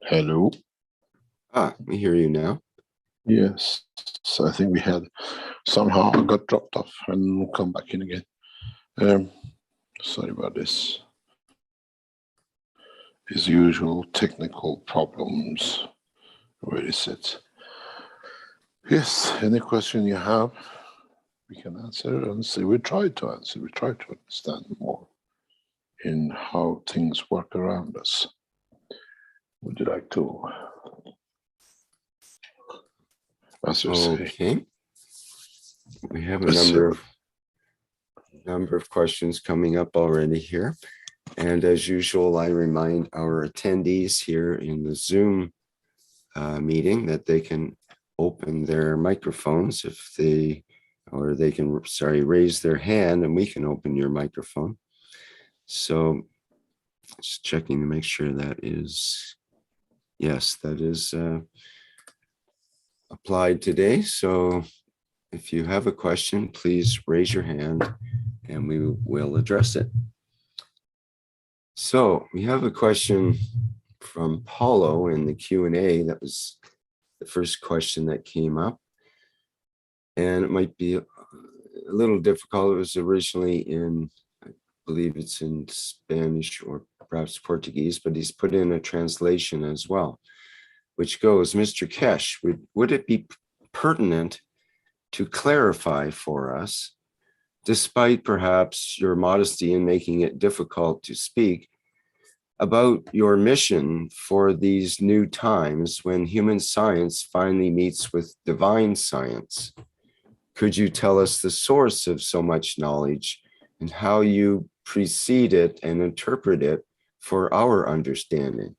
Hello. We hear you now. Yes, so I think we had somehow got dropped off and come back in again. Sorry about this. As usual, technical problems. Where is it? Yes, any question you have, we can answer and see. We try to answer. We try to understand more in how things work around us. Would you like to? As you say. Okay. We have a number of questions coming up already here. And as usual, I remind our attendees here in the Zoom meeting that they can open their microphones if they, or they can, raise their hand and we can open your microphone. So just checking to make sure that is, yes, that is applied today. So if you have a question, please raise your hand and we will address it. So we have a question from Paulo in the Q&A. That was the first question that came up. And it might be a little difficult. It was originally in, I believe it's in Spanish or perhaps Portuguese, but he's put in a translation as well, which goes, Mr. Kesh, would it be pertinent to clarify for us, despite perhaps your modesty in making it difficult to speak, about your mission for these new times when human science finally meets with divine science? Could you tell us the source of so much knowledge and how you precede it and interpret it for our understanding?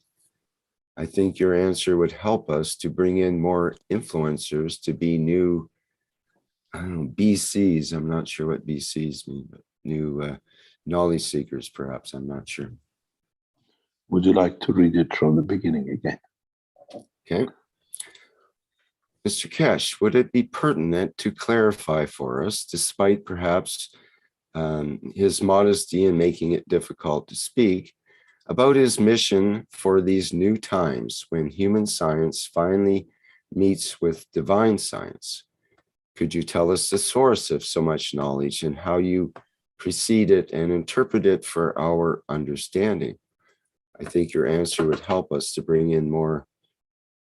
I think your answer would help us to bring in more influencers to be new, I don't know, BCs. I'm not sure what BCs mean, but new knowledge seekers, perhaps. I'm not sure. Would you like to read it from the beginning again? Okay. Mr. Kesh, would it be pertinent to clarify for us, despite perhaps his modesty in making it difficult to speak, about his mission for these new times when human science finally meets with divine science? Could you tell us the source of so much knowledge and how you precede it and interpret it for our understanding? I think your answer would help us to bring in more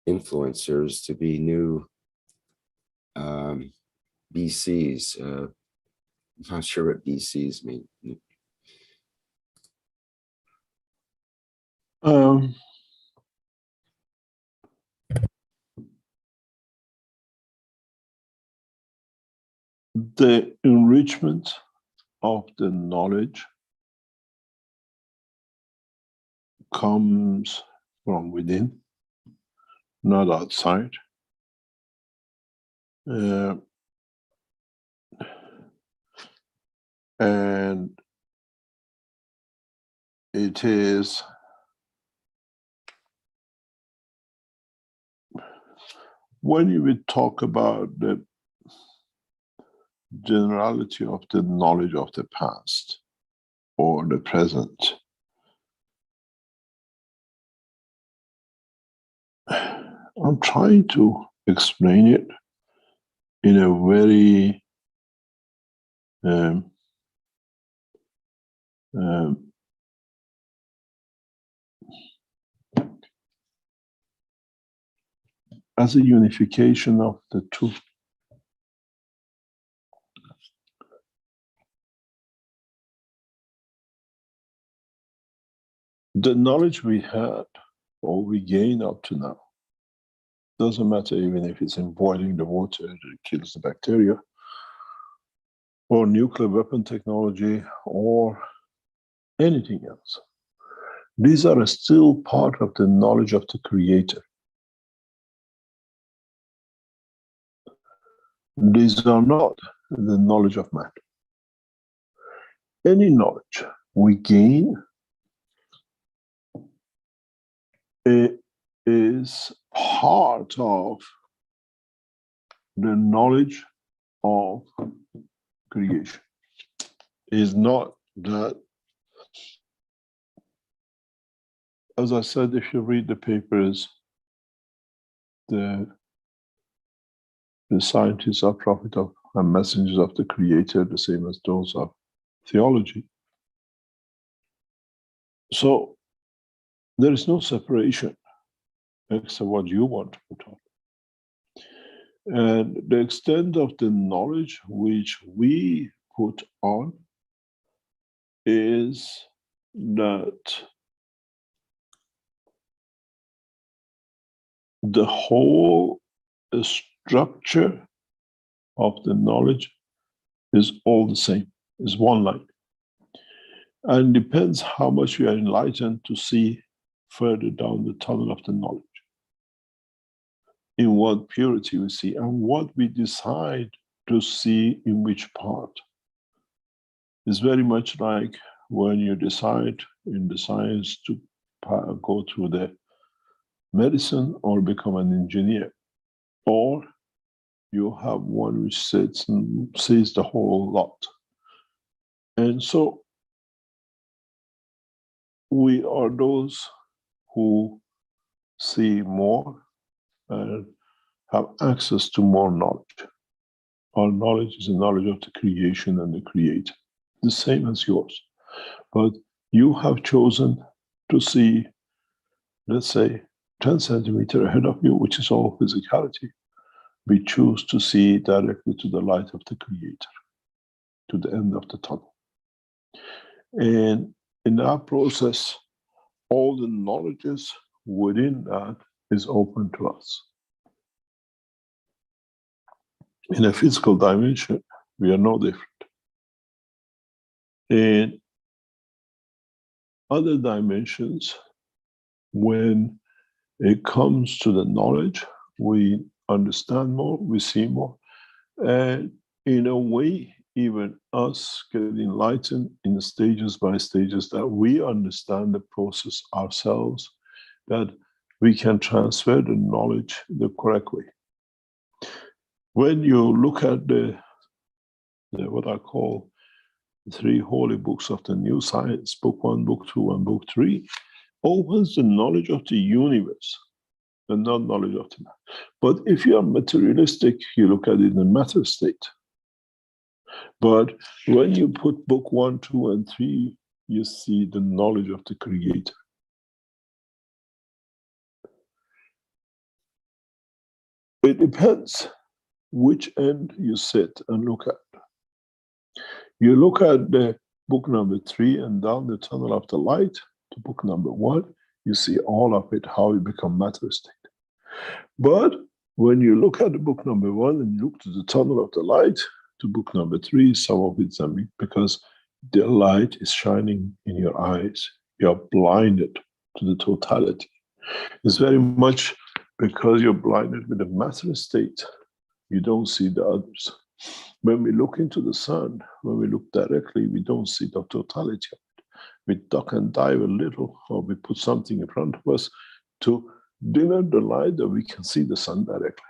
influencers to be new BCs. I'm not sure what BCs mean. The enrichment of the knowledge comes from within, not outside. And it is when you would talk about the generality of the knowledge of the past or the present, I'm trying to explain it in a very as a unification of the two. The knowledge we had or we gain up to now, doesn't matter even if it's in boiling the water that kills the bacteria, or nuclear weapon technology, or anything else. These are still part of the knowledge of the Creator. These are not the knowledge of man. Any knowledge we gain, it is part of the knowledge of creation. It is not that as I said, if you read the papers, the scientists are prophet of and messengers of the Creator, the same as those of theology. So there is no separation except what you want to put on. And the extent of the knowledge which we put on is that the whole structure of the knowledge is all the same, is one line. And depends how much we are enlightened to see further down the tunnel of the knowledge, in what purity we see, and what we decide to see in which part. It's very much like when you decide in the science to go through the medicine or become an engineer, or you have one which sits and sees the whole lot. And so we are those who see more and have access to more knowledge. Our knowledge is the knowledge of the creation and the Creator, the same as yours. But you have chosen to see, let's say, 10 centimeters ahead of you, which is all physicality. We choose to see directly to the light of the Creator, to the end of the tunnel. And in that process, all the knowledges within that is open to us. In a physical dimension, we are no different. In other dimensions, when it comes to the knowledge, we understand more, we see more. And in a way, even us get enlightened in the stages by stages that we understand the process ourselves, that we can transfer the knowledge the correct way. When you look at the what I call the 3 holy books of the New Science, book 1, book 2, and book 3, opens the knowledge of the universe, and not knowledge of the man. But if you are materialistic, you look at it in a matter state. But when you put book 1, 2, and 3, you see the knowledge of the Creator. It depends which end you sit and look at. You look at the book number 3 and down the tunnel of the light to book number 1, you see all of it, how you become matter state. But when you look at the book number 1 and you look to the tunnel of the light to book number 3, some of it's because the light is shining in your eyes. You're blinded to the totality. It's very much because you're blinded with the matter state. You don't see the others. When we look into the sun, when we look directly, we don't see the totality of it. We duck and dive a little, or we put something in front of us to dim the light that we can see the sun directly.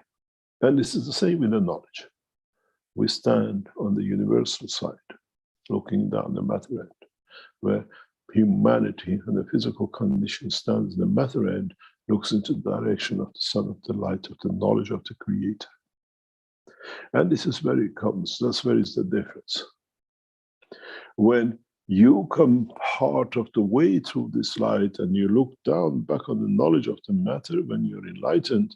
And this is the same in the knowledge. We stand on the universal side, looking down the matter end, where humanity and the physical condition stands in the matter end, looks into the direction of the sun, of the light, of the knowledge of the Creator. And this is where it comes, that's where is the difference. When you come part of the way through this light and you look down back on the knowledge of the matter, when you're enlightened,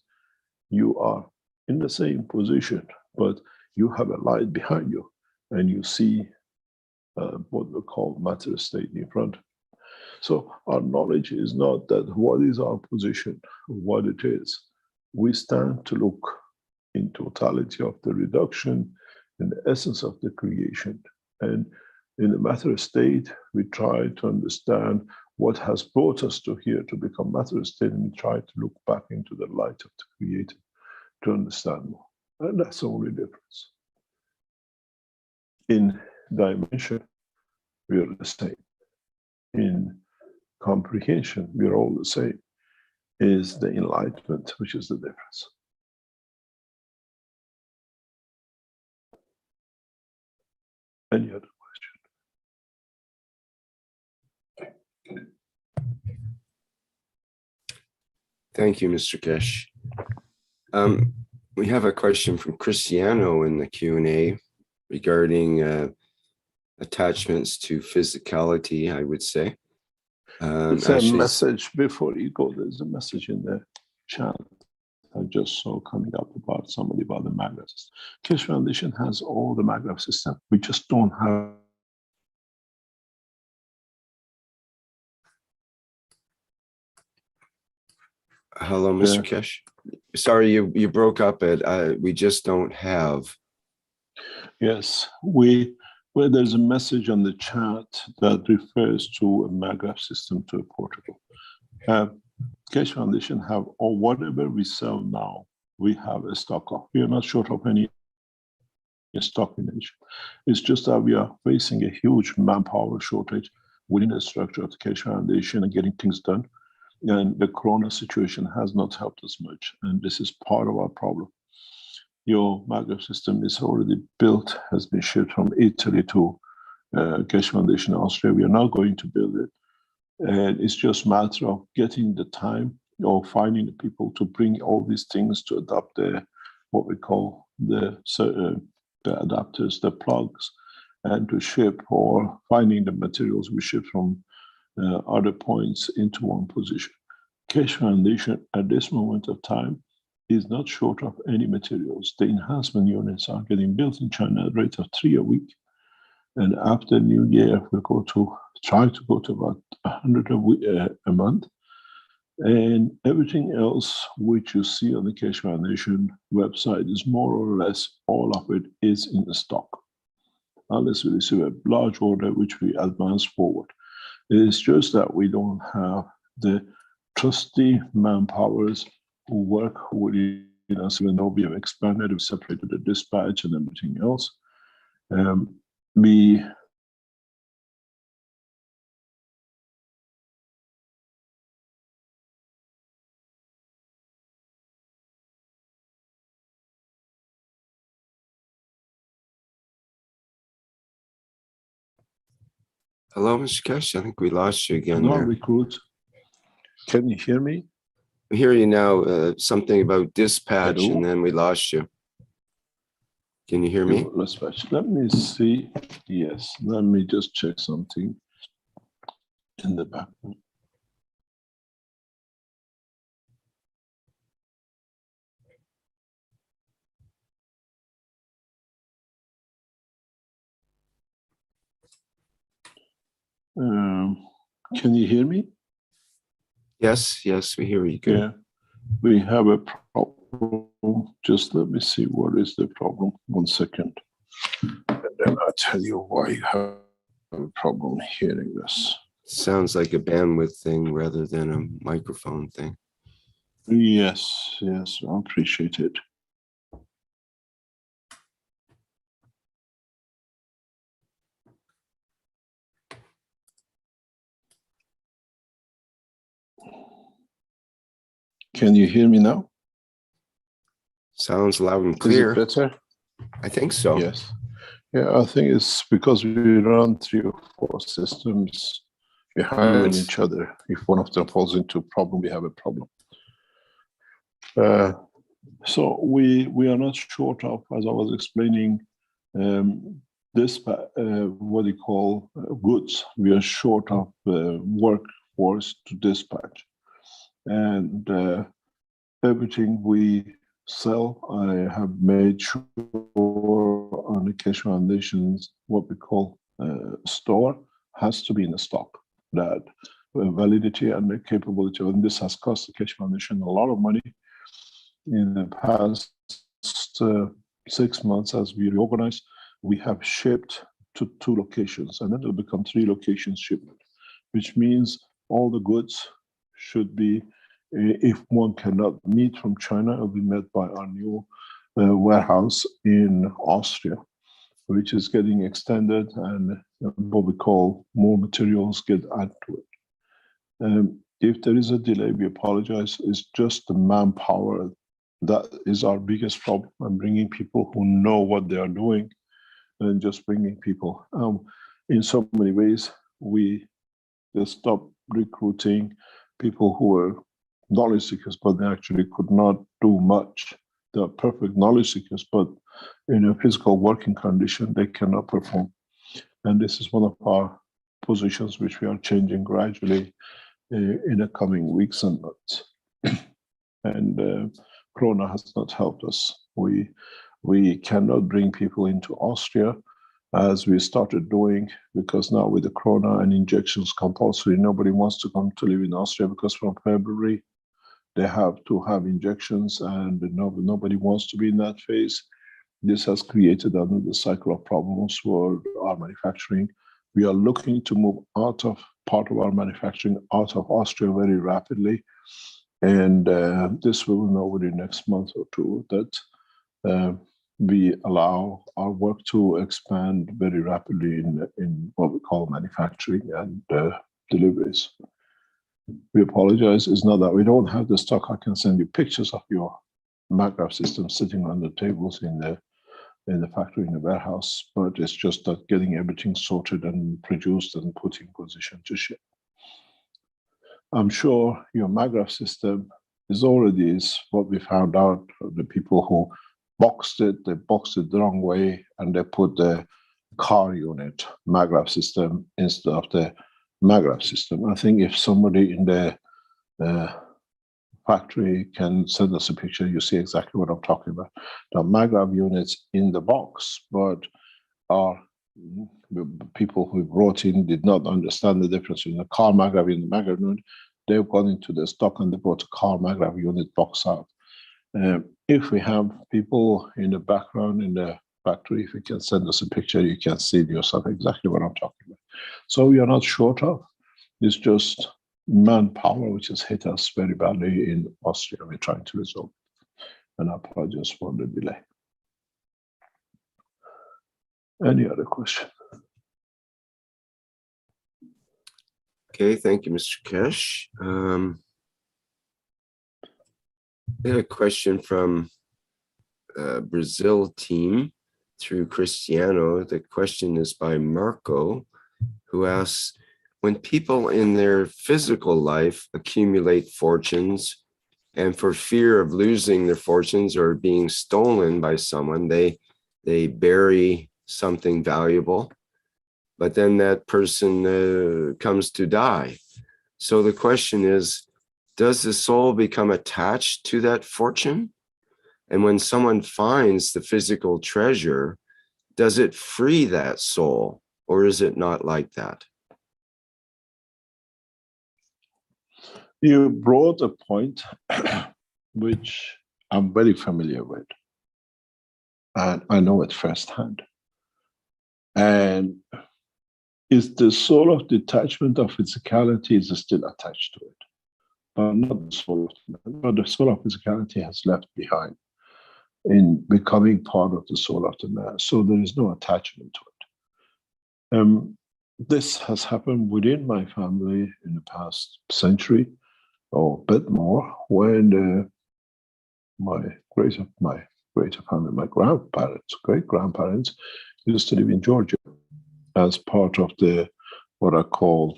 you are in the same position, but you have a light behind you and you see what we call matter state in front. So our knowledge is not that what is our position, what it is. We stand to look in totality of the reduction, in the essence of the creation. And in the matter state, we try to understand what has brought us to here to become matter state, and we try to look back into the light of the Creator to understand more. And that's the only difference. In dimension, we are the same. In comprehension, we are all the same. Is the enlightenment, which is the difference. Any other question? Thank you, Mr. Kesh. We have a question from Cristiano in the Q&A regarding attachments to physicality, I would say. It's a message before you go. There's a message in the chat I just saw coming up about somebody about the magnet system. Keshe Foundation has all the magnet system. We just don't have. Hello, Mr. Kesh. Sorry, you broke up at we just don't have. Yes, well, there's a message on the chat that refers to a magnet system to a portable. Keshe Foundation have, or whatever we sell now, we have a stock of. We are not short of any stock in Asia. It's just that we are facing a huge manpower shortage within the structure of the Keshe Foundation and getting things done. And the Corona situation has not helped us much. And this is part of our problem. Your magnet system is already built, has been shipped from Italy to Keshe Foundation Austria. We are now going to build it. And it's just a matter of getting the time or finding the people to bring all these things to adopt what we call the adapters, the plugs, and to ship, or finding the materials we ship from other points into one position. Keshe Foundation at this moment of time is not short of any materials. The enhancement units are getting built in China at a rate of 3 a week. And after New Year, we'll try to go to about 100 a month. And everything else which you see on the Keshe Foundation website is more or less all of it is in stock. Unless we receive a large order which we advance forward. It's just that we don't have the trusty manpowers who work within us, even though we have expanded, we've separated the dispatch and everything else. Hello, Mr. Kesh. I think we lost you again. No recruit. Can you hear me? We hear you now. Something about dispatch, Hello? and then we lost you. Can you hear me? Dispatch. Let me see. Yes, let me just check something in the background. Can you hear me? Yes, we hear you good. Yeah, we have a problem. Just let me see what is the problem. 1 second. And then I'll tell you why you have a problem hearing this. Sounds like a bandwidth thing rather than a microphone thing. Yes, I appreciate it. Can you hear me now? Sounds loud and clear. Is it better? I think so. Yes. Yeah, I think it's because we run 3 or 4 systems behind each other. If one of them falls into a problem, we have a problem. So we are not short of, as I was explaining, what you call goods. We are short of workforce to dispatch. And everything we sell, I have made sure on the Keshe Foundation's what we call store has to be in the stock. That validity and the capability, and this has cost the Keshe Foundation a lot of money in the past 6 months. As we reorganize, we have shipped to 2 locations, and then it'll become 3 locations shipment, which means all the goods should be, if one cannot meet from China, it will be met by our new warehouse in Austria, which is getting extended, and what we call more materials get added to it. If there is a delay, we apologize. It's just the manpower that is our biggest problem, and bringing people who know what they are doing, and just bringing people. In so many ways, we just stop recruiting people who are knowledge seekers, but they actually could not do much. They are perfect knowledge seekers, but in a physical working condition, they cannot perform. And this is one of our positions which we are changing gradually in the coming weeks and months. And Corona has not helped us. We cannot bring people into Austria as we started doing, because now with the Corona and injections compulsory, nobody wants to come to live in Austria, because from February they have to have injections, and nobody wants to be in that phase. This has created another cycle of problems for our manufacturing. We are looking to move out of part of our manufacturing out of Austria very rapidly. And this we will know within the next month or two, that we allow our work to expand very rapidly in what we call manufacturing and deliveries. We apologize. It's not that we don't have the stock. I can send you pictures of your MagGraph system sitting on the tables in the factory, in the warehouse, but it's just that getting everything sorted and produced and put in position to ship. I'm sure your MagGraph system is already what we found out. The people who they boxed it the wrong way, and they put the car unit MagGraph system instead of the MagGraph system. I think if somebody in the factory can send us a picture, you see exactly what I'm talking about. The MagGraph units in the box, but our people who brought in did not understand the difference between the car MagGraph and the MagGraph unit. They've gone into the stock and they brought a car MagGraph unit box out. If we have people in the background in the factory, if you can send us a picture, you can see yourself exactly what I'm talking about. So we are not short of. It's just manpower which has hit us very badly in Austria. We're trying to resolve it. And I apologize for the delay. Any other question? Okay, thank you, Mr. Kesh. I had a question from Brazil team through Cristiano. The question is by Marco, who asks, when people in their physical life accumulate fortunes and for fear of losing their fortunes or being stolen by someone, they bury something valuable, but then that person comes to die. So the question is, does the soul become attached to that fortune? And when someone finds the physical treasure, does it free that soul, or is it not like that? You brought a point which I'm very familiar with, and I know it firsthand. And is the soul of detachment of physicality is still attached to it, but not the soul of man, but the soul of physicality has left behind in becoming part of the soul of the man. So there is no attachment to it. This has happened within my family in the past century or a bit more, when my greater family, my grandparents, great-grandparents, used to live in Georgia as part of the what I call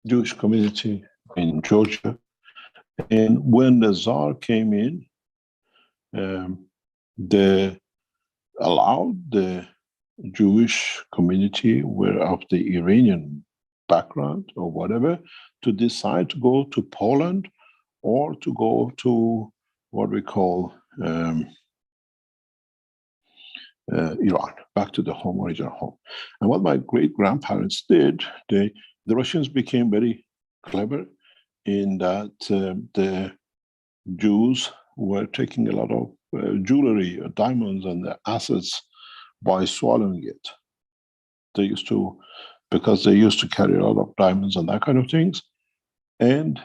Jewish community in Georgia. And when the Tsar came in, they allowed the Jewish community, were of the Iranian background or whatever, to decide to go to Poland or to go to what we call Iran, back to the home, original home. And what my great-grandparents did, the Russians became very clever in that the Jews were taking a lot of jewelry, diamonds, and their assets by swallowing it. They used to, because they used to carry a lot of diamonds and that kind of things, and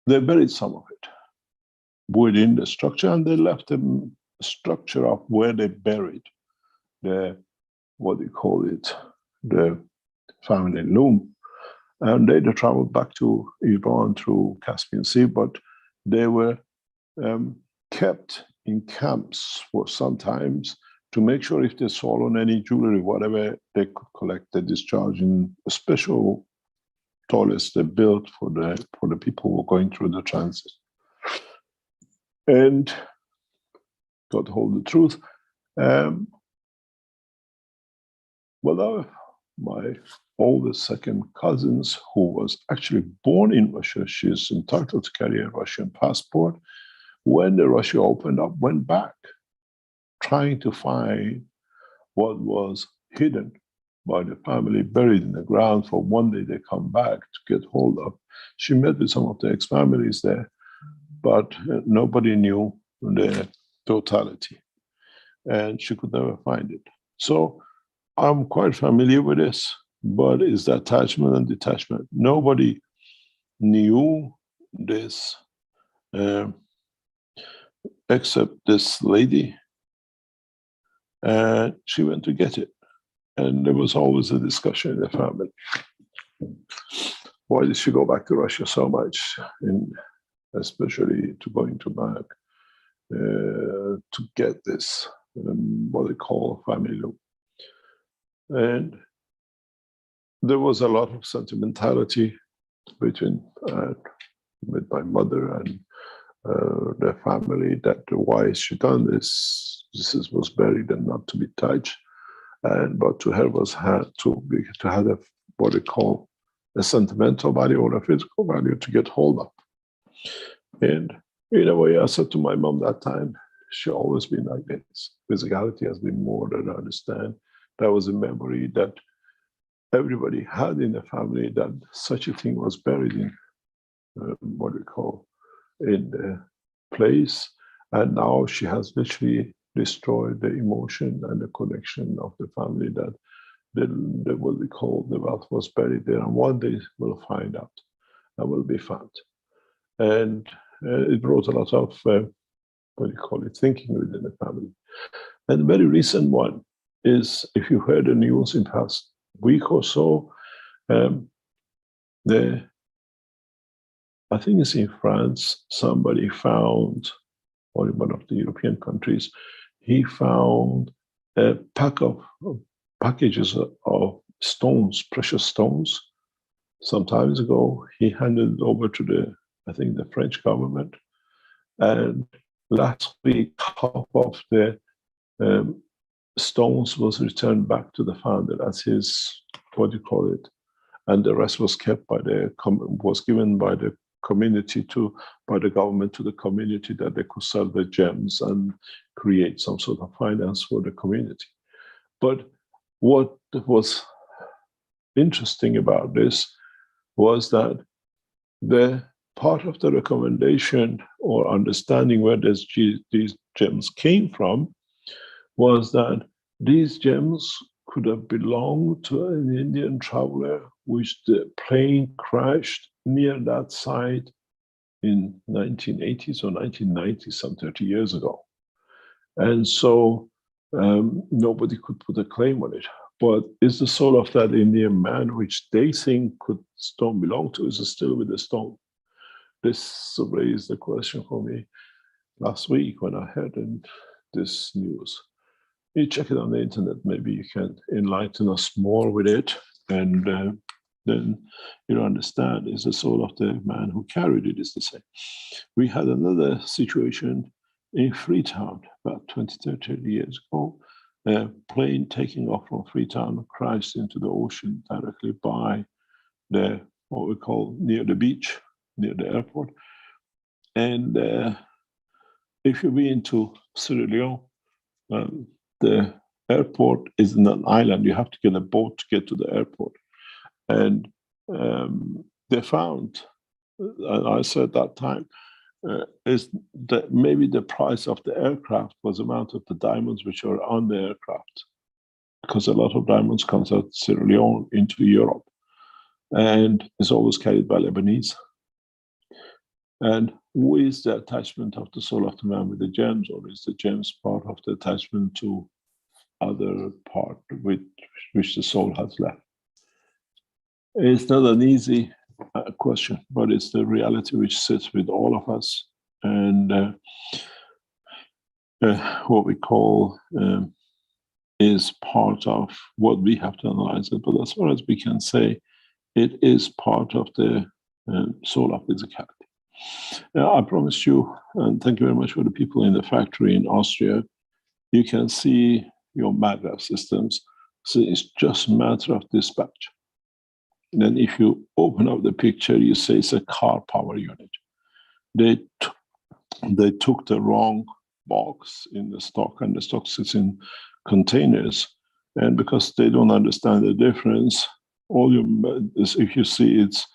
they buried some of it within the structure, and they left the structure of where they buried the, what do you call it, the family loom. And they traveled back to Iran through Caspian Sea, but they were kept in camps for sometimes to make sure if they stolen any jewelry, whatever, they could collect the discharge in a special toilets they built for the people who were going through the transit. And got hold of the truth. My oldest second cousins, who was actually born in Russia, she's entitled to carry a Russian passport. When the Russia opened up, went back, trying to find what was hidden by the family, buried in the ground. For one day they come back to get hold of. She met with some of the ex-families there, but nobody knew the totality, and she could never find it. So I'm quite familiar with this, but it's the attachment and detachment. Nobody knew this except this lady, and she went to get it. And there was always a discussion in the family. Why did she go back to Russia so much, especially to going to back to get this, what they call family loop. And there was a lot of sentimentality between with my mother and the family, that why she done this. This was buried and not to be touched. But to her was had to have a, what they call a sentimental value or a physical value to get hold of. And in a way, I said to my mom that time, she always been like this. Physicality has been more than I understand. That was a memory that everybody had in the family, that such a thing was buried in what we call in the place. And now she has literally destroyed the emotion and the connection of the family, that the what we call the wealth was buried there, and one day we'll find out and will be found. And it brought a lot of what do you call it, thinking within the family. And a very recent one is, if you heard the news in past week or so, I think it's in France, somebody found, or in one of the European countries, he found a packages of stones, precious stones. Some time ago, he handed it over to I think the French government. And last week, half of the stones was returned back to the founder as his, what do you call it? And the rest was kept was given by the community by the government to the community, that they could sell the gems and create some sort of finance for the community. But what was interesting about this was that the part of the recommendation or understanding where these gems came from was that these gems could have belonged to an Indian traveler, which the plane crashed near that site in 1980s or 1990s, some 30 years ago. And so nobody could put a claim on it. But is the soul of that Indian man, which they think stone belong to, is it still with the stone? This raised the question for me last week when I heard this news. You check it on the internet, maybe you can enlighten us more with it, and then you understand, is the soul of the man who carried it is the same. We had another situation in Freetown about 20, 30 years ago. A plane taking off from Freetown crashed into the ocean directly by what we call near the beach, near the airport. And if you've been to Sierra Leone, the airport is in an island. You have to get a boat to get to the airport. And they found, and I said that time, is that maybe the price of the aircraft was the amount of the diamonds which are on the aircraft, because a lot of diamonds comes out of Sierra Leone into Europe, and is always carried by Lebanese. And who is the attachment of the soul of the man with the gems, or is the gems part of the attachment to other part which the soul has left? It's not an easy question, but it's the reality which sits with all of us, and what we call is part of what we have to analyze it. But as far as we can say, it is part of the solar physicality. I promised you, and thank you very much for the people in the factory in Austria. You can see your MAGRAPH systems. So it's just a matter of dispatch. And then if you open up the picture, you say it's a car power unit. They took the wrong box in the stock, and the stock sits in containers. And because they don't understand the difference, if you see it's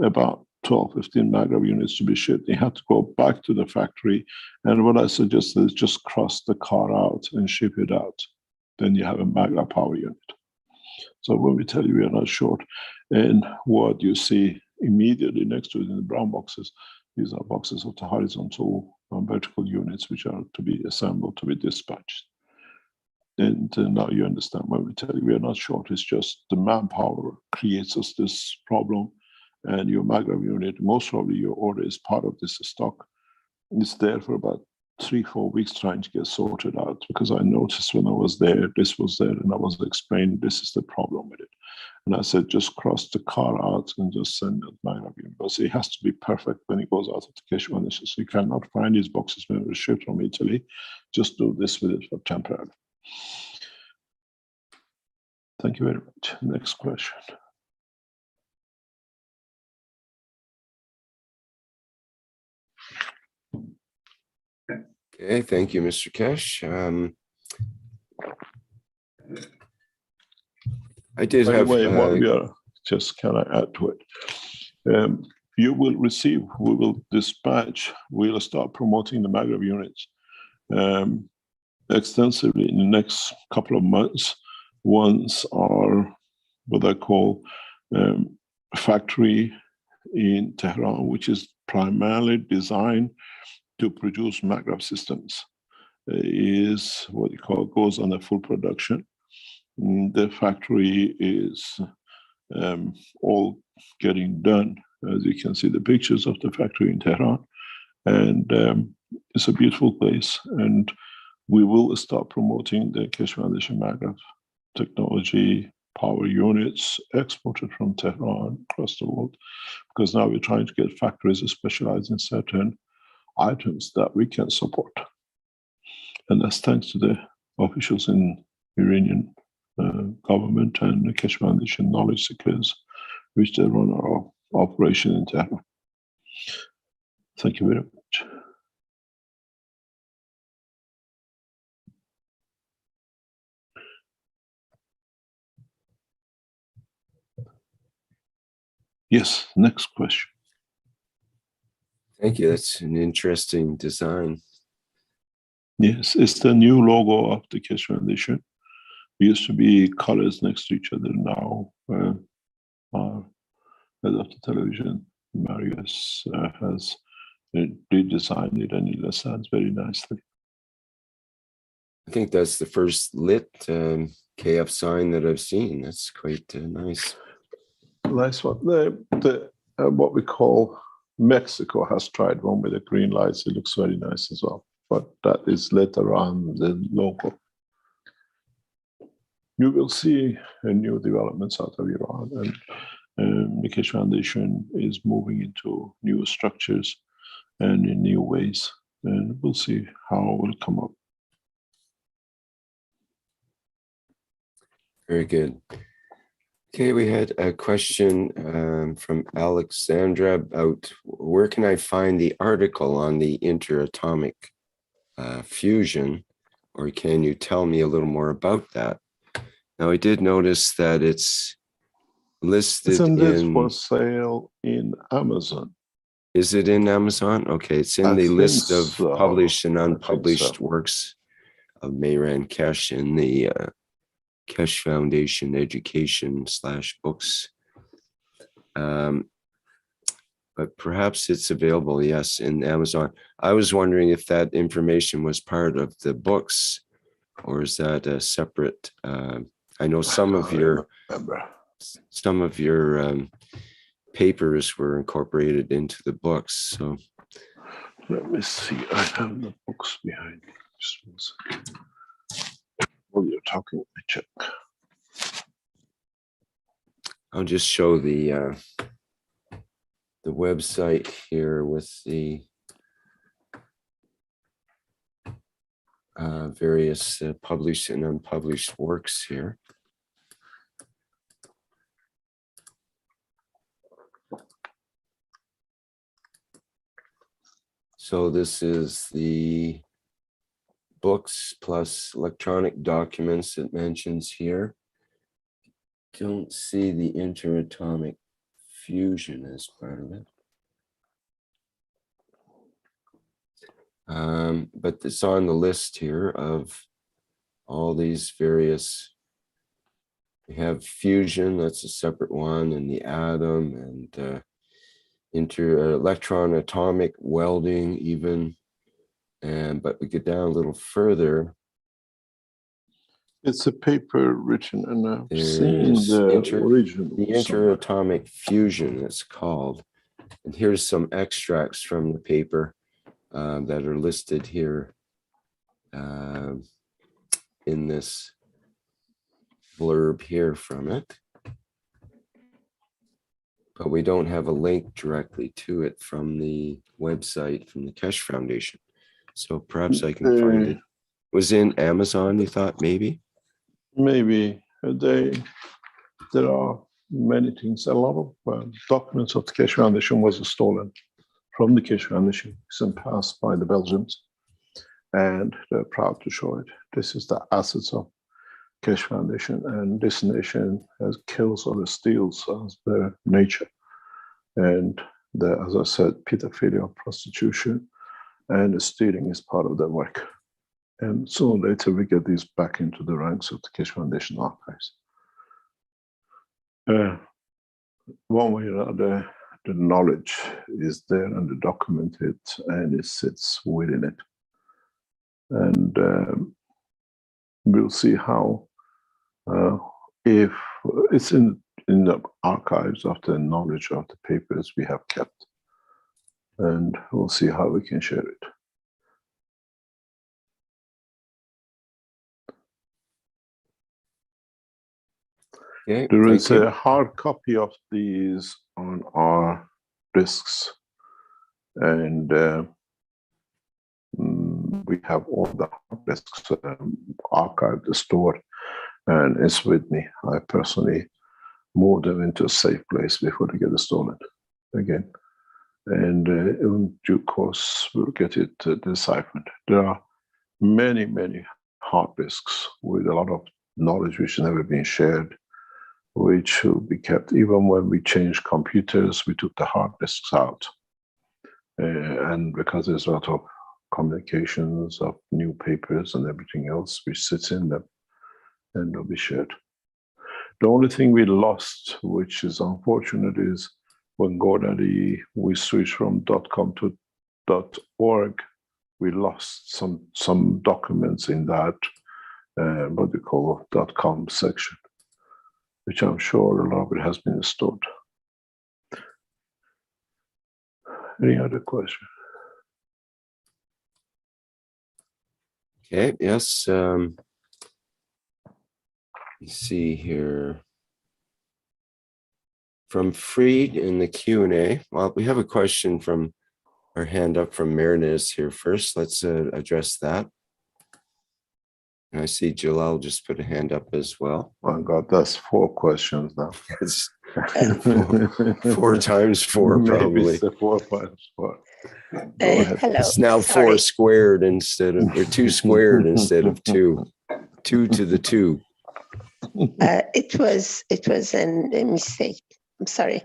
about 12, 15 MAGRAPH units to be shipped, they had to go back to the factory. And what I suggested is just cross the car out and ship it out. Then you have a MAGRAPH power unit. So when we tell you we are not short, and what you see immediately next to it in the brown boxes, these are boxes of the horizontal and vertical units which are to be assembled to be dispatched. And now you understand when we tell you we are not short, it's just the manpower creates us this problem. And your MAGRAPH unit, most probably your order is part of this stock. It's there for about 3-4 weeks trying to get sorted out, because I noticed when I was there, this was there, and I was explaining this is the problem with it. And I said, just cross the car out and just send it MAGRAPH unit. Because it has to be perfect when it goes out of the cash manager. So you cannot find these boxes when it was shipped from Italy. Just do this with it for temporary. Thank you very much. Next question. Okay, thank you, Mr. Kesh. I did By the have. way, what we are, just can I add to it? You will receive, we will dispatch, we'll start promoting the MAGRAPH units extensively in the next couple of months. Once our, what I call factory in Tehran, which is primarily designed to produce MAGRAPH systems, is what you call goes on a full production. The factory is all getting done. As you can see, the pictures of the factory in Tehran, and it's a beautiful place. And we will start promoting the Keshe Foundation MAGRAPH technology power units exported from Tehran across the world, because now we're trying to get factories specialized in certain items that we can support. And that's thanks to the officials in Iranian government and the Keshe Foundation knowledge seekers, which they run our operation in Tehran. Thank you very much. Yes, next question. Thank you. That's an interesting design. Yes, it's the new logo of the Keshe Foundation. It used to be colors next to each other. Now, our head of the television, Marius, has redesigned it, and it sounds very nicely. I think that's the first lit KF sign that I've seen. That's quite nice. Nice one. The what we call Mexico has tried one with the green lights. It looks very nice as well. But that is lit around the logo. You will see new developments out of Iran, and the Keshe Foundation is moving into new structures and in new ways. And we'll see how it will come up. Very good. Okay, we had a question from Alexandra about where can I find the article on the interatomic fusion, or can you tell me a little more about that? Now, I did notice that it's listed Isn't this in for sale in Amazon? Is it in Amazon? Okay, it's in the list of published and unpublished works of Mehran Keshe in the Keshe Foundation Education /books. But perhaps it's available, yes, in Amazon. I was wondering if that information was part of the books, or is that a separate? I know some of your papers were incorporated into the books. So let me see. I have the books behind me. Just one second. While you're talking, I check. I'll just show the website here with the various published and unpublished works here. So this is the books plus electronic documents it mentions here. Don't see the interatomic fusion as part of it. But it's on the list here of all these various. We have fusion, that's a separate one, and the atom, and electron atomic welding even. And but we get down a little further. It's a paper written, and I've There's seen the original. The interatomic fusion, it's called. And here's some extracts from the paper that are listed here in this blurb here from it. But we don't have a link directly to it from the website from the Keshe Foundation. So perhaps I can find it. Was in Amazon, you thought maybe? Maybe there are many things. A lot of documents of the Keshe Foundation was stolen from the Keshe Foundation and passed by the Belgians, and they're proud to show it. This is the assets of Keshe Foundation, and this nation has kills or steals as their nature. And as I said, pedophilia, prostitution, and stealing is part of their work. And sooner or later, we get these back into the ranks of the Keshe Foundation archives. One way or another, the knowledge is there and documented, and it sits within it. And we'll see how, if it's in the archives of the knowledge of the papers we have kept, and we'll see how we can share it. Okay, there is a hard copy of these on our discs, and we have all the hard discs archived, stored, and it's with me. I personally moved them into a safe place before they get stolen again. And in due course, we'll get it deciphered. There are many, many hard disks with a lot of knowledge which has never been shared, which will be kept. Even when we changed computers, we took the hard disks out. And because there's a lot of communications of new papers and everything else which sits in them, and they'll be shared. The only thing we lost, which is unfortunate, is when GoDaddy, we switched from .com to .org, we lost some documents in that, what we call .com section, which I'm sure a lot of it has been stored. Any other question? Okay, yes. Let's see here. From Freed in the Q&A. Well, we have a question from our hand up from Marinez here first. Let's address that. And I see Jalal just put a hand up as well. My God, that's 4 questions now. It's 4 times 4 Maybe probably. it's 4 times 4. Hello. It's now Sorry. 4 squared instead of, or 2 squared instead of 2. 2 to the 2. It was a mistake. I'm sorry.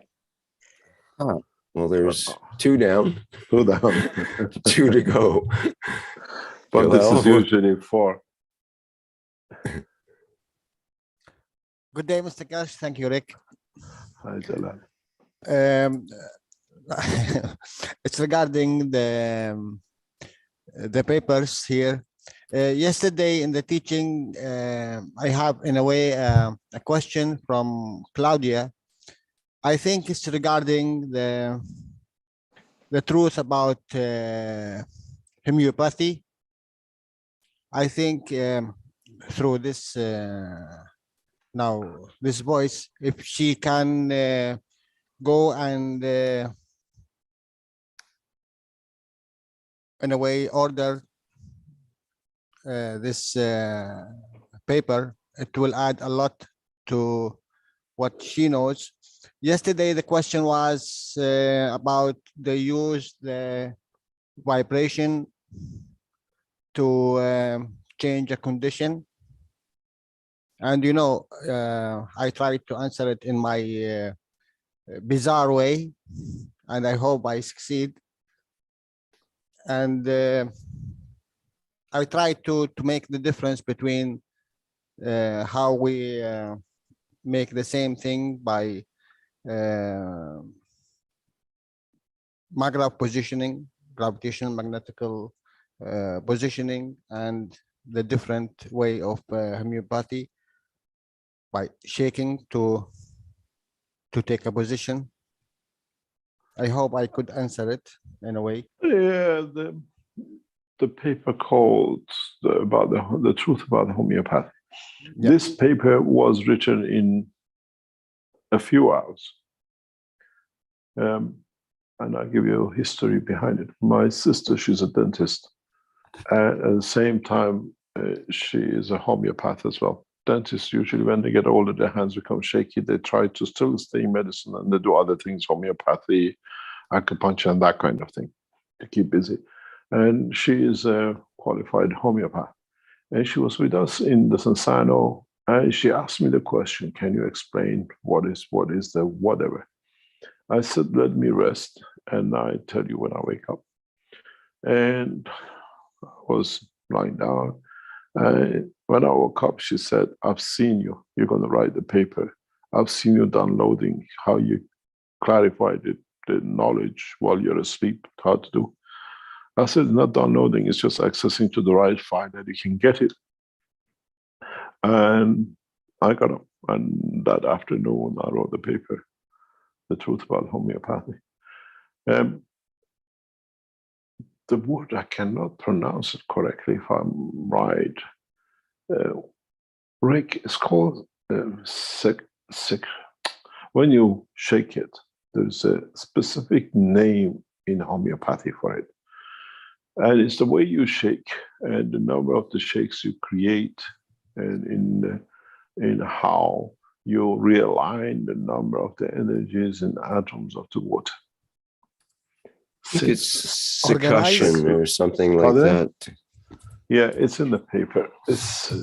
Oh, well, there's 2 down, Go down. 2 to go. But this is Jalal. usually 4. Good day, Mr. Keshe. Thank you, Rick. Hi, Jalal. It's regarding the papers here. Yesterday in the teaching, I have in a way a question from Claudia. I think it's regarding the truth about homeopathy. I think through this now this voice, if she can go and in a way order this paper, it will add a lot to what she knows. Yesterday, the question was about the vibration to change a condition. And, you know, I tried to answer it in my bizarre way, and I hope I succeed. And I try to make the difference between how we make the same thing by magnetic positioning, gravitational magnetical positioning, and the different way of homeopathy by shaking to take a position. I hope I could answer it in a way. Yeah, the paper called about the truth about homeopathy. Yeah. This paper was written in a few hours. And I'll give you a history behind it. My sister, she's a dentist. And at the same time, she is a homeopath as well. Dentists usually, when they get older, their hands become shaky. They try to still stay in medicine, and they do other things, homeopathy, acupuncture, and that kind of thing to keep busy. And she is a qualified homeopath. And she was with us in the Sansano, and she asked me the question, can you explain what is the whatever? I said, let me rest, and I tell you when I wake up. And I was lying down. When I woke up, she said, I've seen you. You're going to write the paper. I've seen you downloading how you clarified the knowledge while you're asleep, how to do. I said, not downloading, it's just accessing to the right file that you can get it. And I got up, and that afternoon, I wrote the paper, The Truth About Homeopathy. The word, I cannot pronounce it correctly if I'm right. Rick, it's called when you shake it, there's a specific name in homeopathy for it. And it's the way you shake and the number of the shakes you create, and in how you realign the number of the energies and atoms of the water. I think it's Organize. succussion or something like Pardon? that. Yeah, it's in the paper. It's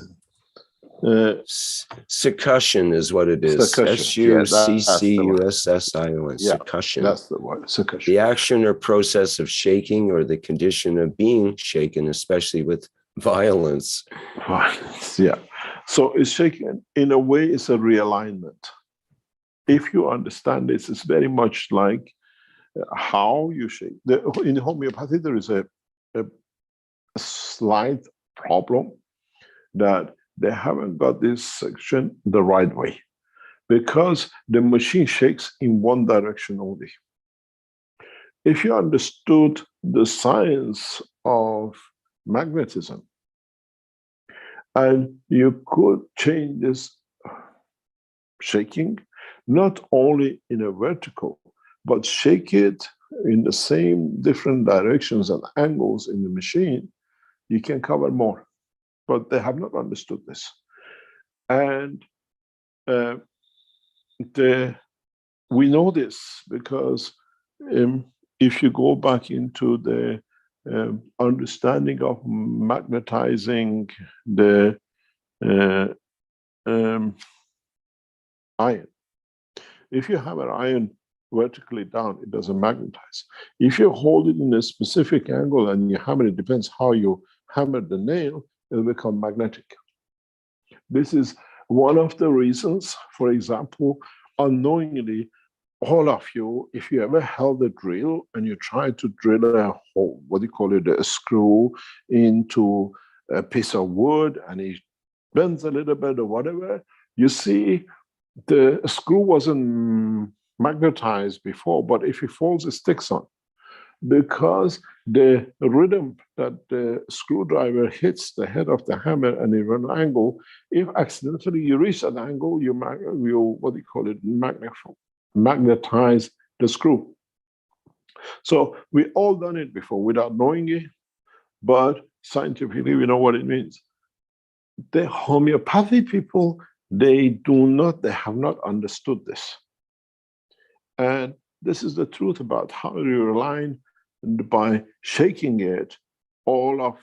Succussion is what it is. Succussion. Yeah, that's the one. Succussion. Yeah, Succussion. that's the word, succussion. The action or process of shaking, or the condition of being shaken, especially with violence. Yeah. So it's shaking. In a way, it's a realignment. If you understand this, it's very much like how you shake. In homeopathy, there is a slight problem that they haven't got this section the right way, because the machine shakes in one direction only. If you understood the science of magnetism, and you could change this shaking, not only in a vertical, but shake it in the same different directions and angles in the machine, you can cover more. But they have not understood this. And we know this because if you go back into the understanding of magnetizing the iron, if you have an iron vertically down, it doesn't magnetize. If you hold it in a specific angle and you hammer it, depends how you hammer the nail, it'll become magnetic. This is one of the reasons, for example, unknowingly, all of you, if you ever held a drill and you try to drill a hole, what do you call it, a screw into a piece of wood, and it bends a little bit or whatever, you see the screw wasn't magnetized before, but if it falls, it sticks on. because the rhythm that the screwdriver hits the head of the hammer and in an angle, if accidentally you reach that angle, you what do you call it, magnetize the screw. So we all done it before without knowing it, but scientifically we know what it means. The homeopathy people, they have not understood this. And this is the truth about how you align by shaking it, all of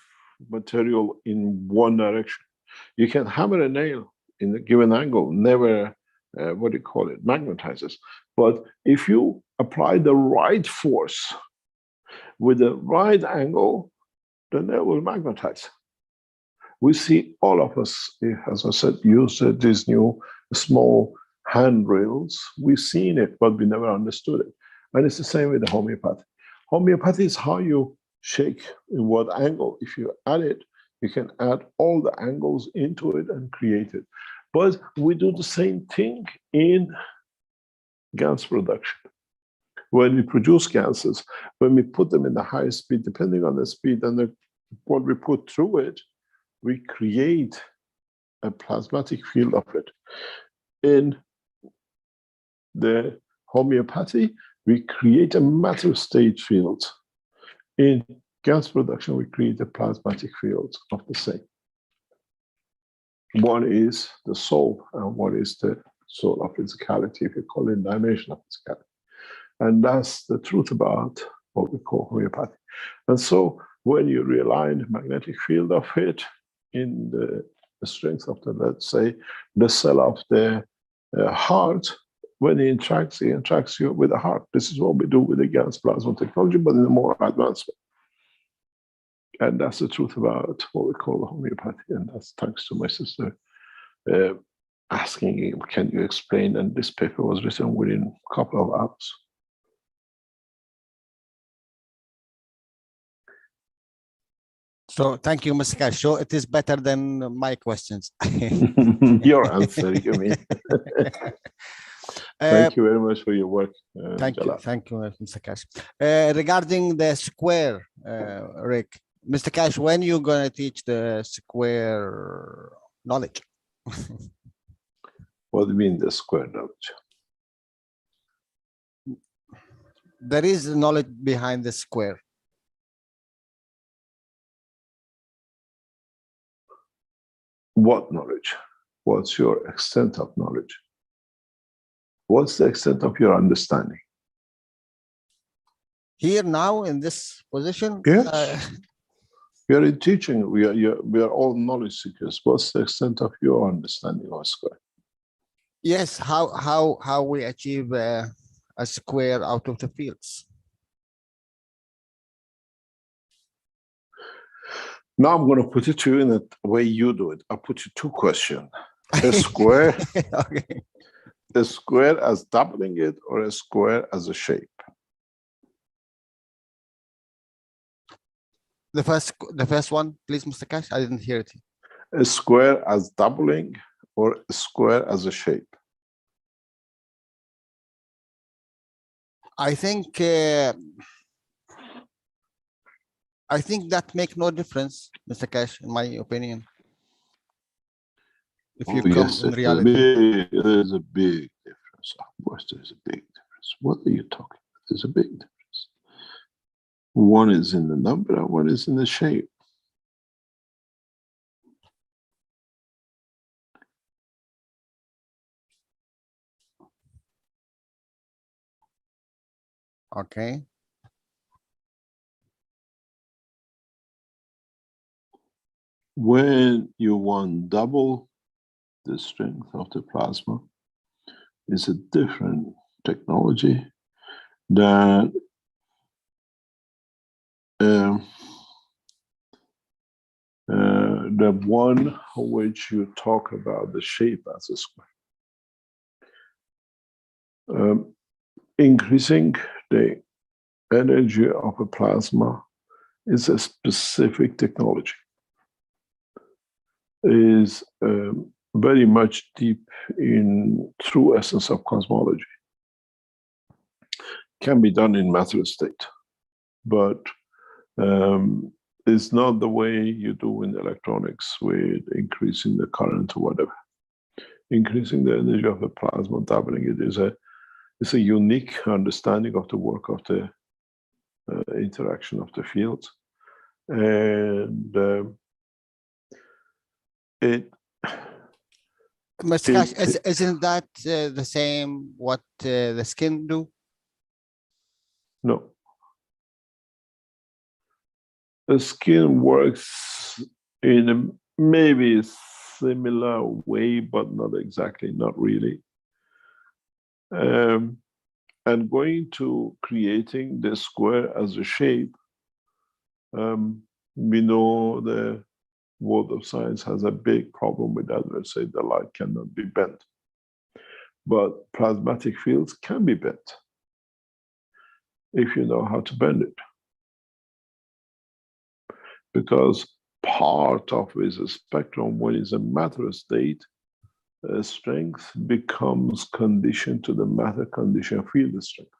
material in one direction. You can hammer a nail in a given angle, never, what do you call it, magnetizes. But if you apply the right force with the right angle, the nail will magnetize. We see all of us, as I said, use these new small handrails. We've seen it, but we never understood it. And it's the same with the homeopathy. Homeopathy is how you shake in what angle. If you add it, you can add all the angles into it and create it. But we do the same thing in gas production. When we produce gases, when we put them in the high speed, depending on the speed and what we put through it, we create a plasmatic field of it. In the homeopathy, we create a matter state field. In gas production, we create a plasmatic field of the same. One is the soul, and one is the soul of physicality, if you call it dimension of physicality. And that's the truth about what we call homeopathy. And so when you realign the magnetic field of it in the strength of the, let's say, the cell of the heart, when it interacts you with the heart. This is what we do with the gas plasma technology, but in a more advanced way. And that's the truth about what we call homeopathy. And that's thanks to my sister asking, can you explain? And this paper was written within a couple of hours. So thank you, Mr. Kash. So it is better than my questions. Your answer, you mean. Thank you very much for your work. Thank Jalal. you. Thank you, Mr. Kash. Regarding the square, Rick, Mr. Kash, when you going to teach the square knowledge? What do you mean the square knowledge? There is knowledge behind the square. What knowledge? What's your extent of knowledge? What's the extent of your understanding? Here now in this position? Yes. We are in teaching. We are all knowledge seekers. What's the extent of your understanding of square? Yes. How we achieve a square out of the fields? Now I'm going to put it to you in the way you do it. I'll put you two questions. A square, Okay. a square as doubling it, or a square as a shape? The first one, please, Mr. Kash. I didn't hear it. A square as doubling or a square as a shape? I think that make no difference, Mr. Kash, in my opinion. If you come in reality, There's a big difference. Of course, there's a big difference. What are you talking about? There's a big difference. One is in the number and one is in the shape. okay. When you want double the strength of the plasma, it's a different technology that the one which you talk about the shape as a square. Increasing the energy of a plasma is a specific technology. Is very much deep in true essence of cosmology. Can be done in matter state. but it's not the way you do in electronics with increasing the current or whatever. Increasing the energy of the plasma, doubling it is a unique understanding of the work of the interaction of the fields. And Mr. Kash, isn't that the same what the skin do? No. The skin works in a maybe similar way, but not exactly, not really. And going to creating the square as a shape, we know the world of science has a big problem with that. Let's say the light cannot be bent. But plasmatic fields can be bent if you know how to bend it. Because part of is a spectrum, when it's a matter state, strength becomes conditioned to the matter condition field strength,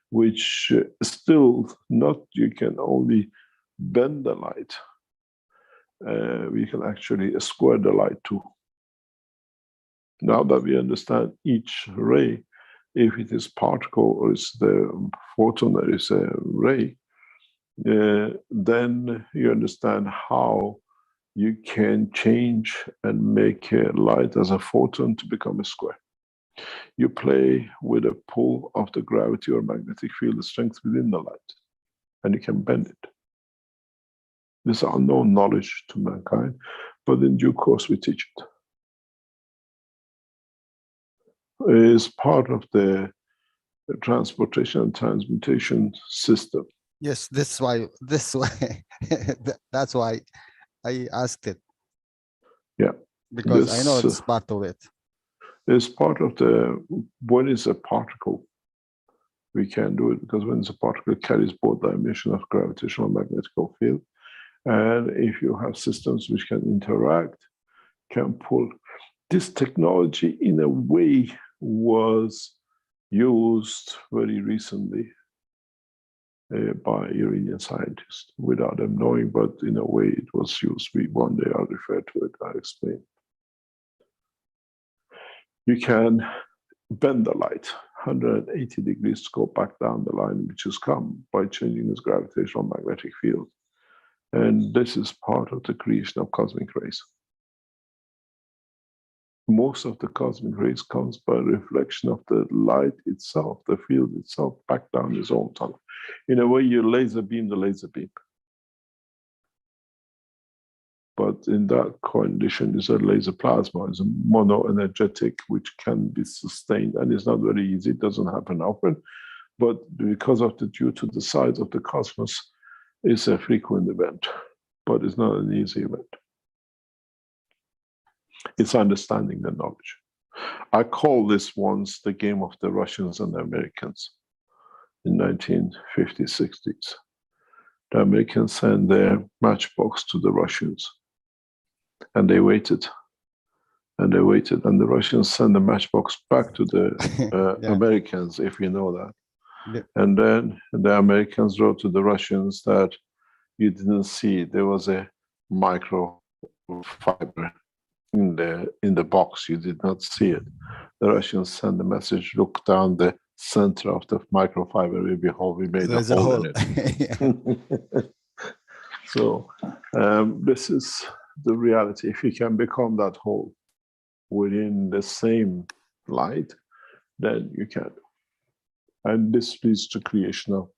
which still not, you can only bend the light. We can actually square the light too. Now that we understand each ray, if it is particle or it's the photon that is a ray, then you understand how you can change and make a light as a photon to become a square. You play with a pull of the gravity or magnetic field strength within the light, and you can bend it. This is unknown knowledge to mankind, but in due course we teach it. It is part of the transportation and transmutation system. Yes, this why that's why I asked it. Yeah. Because I know it's part of it. It's part of the, when it's a particle, we can do it, because when it's a particle, it carries both dimensions of gravitational and magnetic field. And if you have systems which can interact, can pull. This technology in a way was used very recently by Iranian scientists without them knowing, but in a way it was used. One day I'll refer to it, I'll explain. You can bend the light 180 degrees to go back down the line which has come by changing its gravitational magnetic field. And this is part of the creation of cosmic rays. Most of the cosmic rays comes by reflection of the light itself, the field itself, back down its own tunnel. In a way, you laser beam the laser beam. But in that condition, is a laser plasma, is a mono-energetic, which can be sustained, and it's not very easy, it doesn't happen often, but because of due to the size of the cosmos, it's a frequent event, but it's not an easy event. It's understanding the knowledge. I call this once the game of the Russians and the Americans in 1950s, 60s. The Americans sent their matchbox to the Russians, and they waited, and they waited, and the Russians sent the matchbox back to the Yeah. Americans, if you know that. Yeah. And then the Americans wrote to the Russians that you didn't see, there was a microfiber in the box, you did not see it. The Russians sent the message, look down the center of the microfiber, we behold, we made There's a a hole hole. in it. So this is the reality. If you can become that hole within the same light, then you can. And this leads to creation of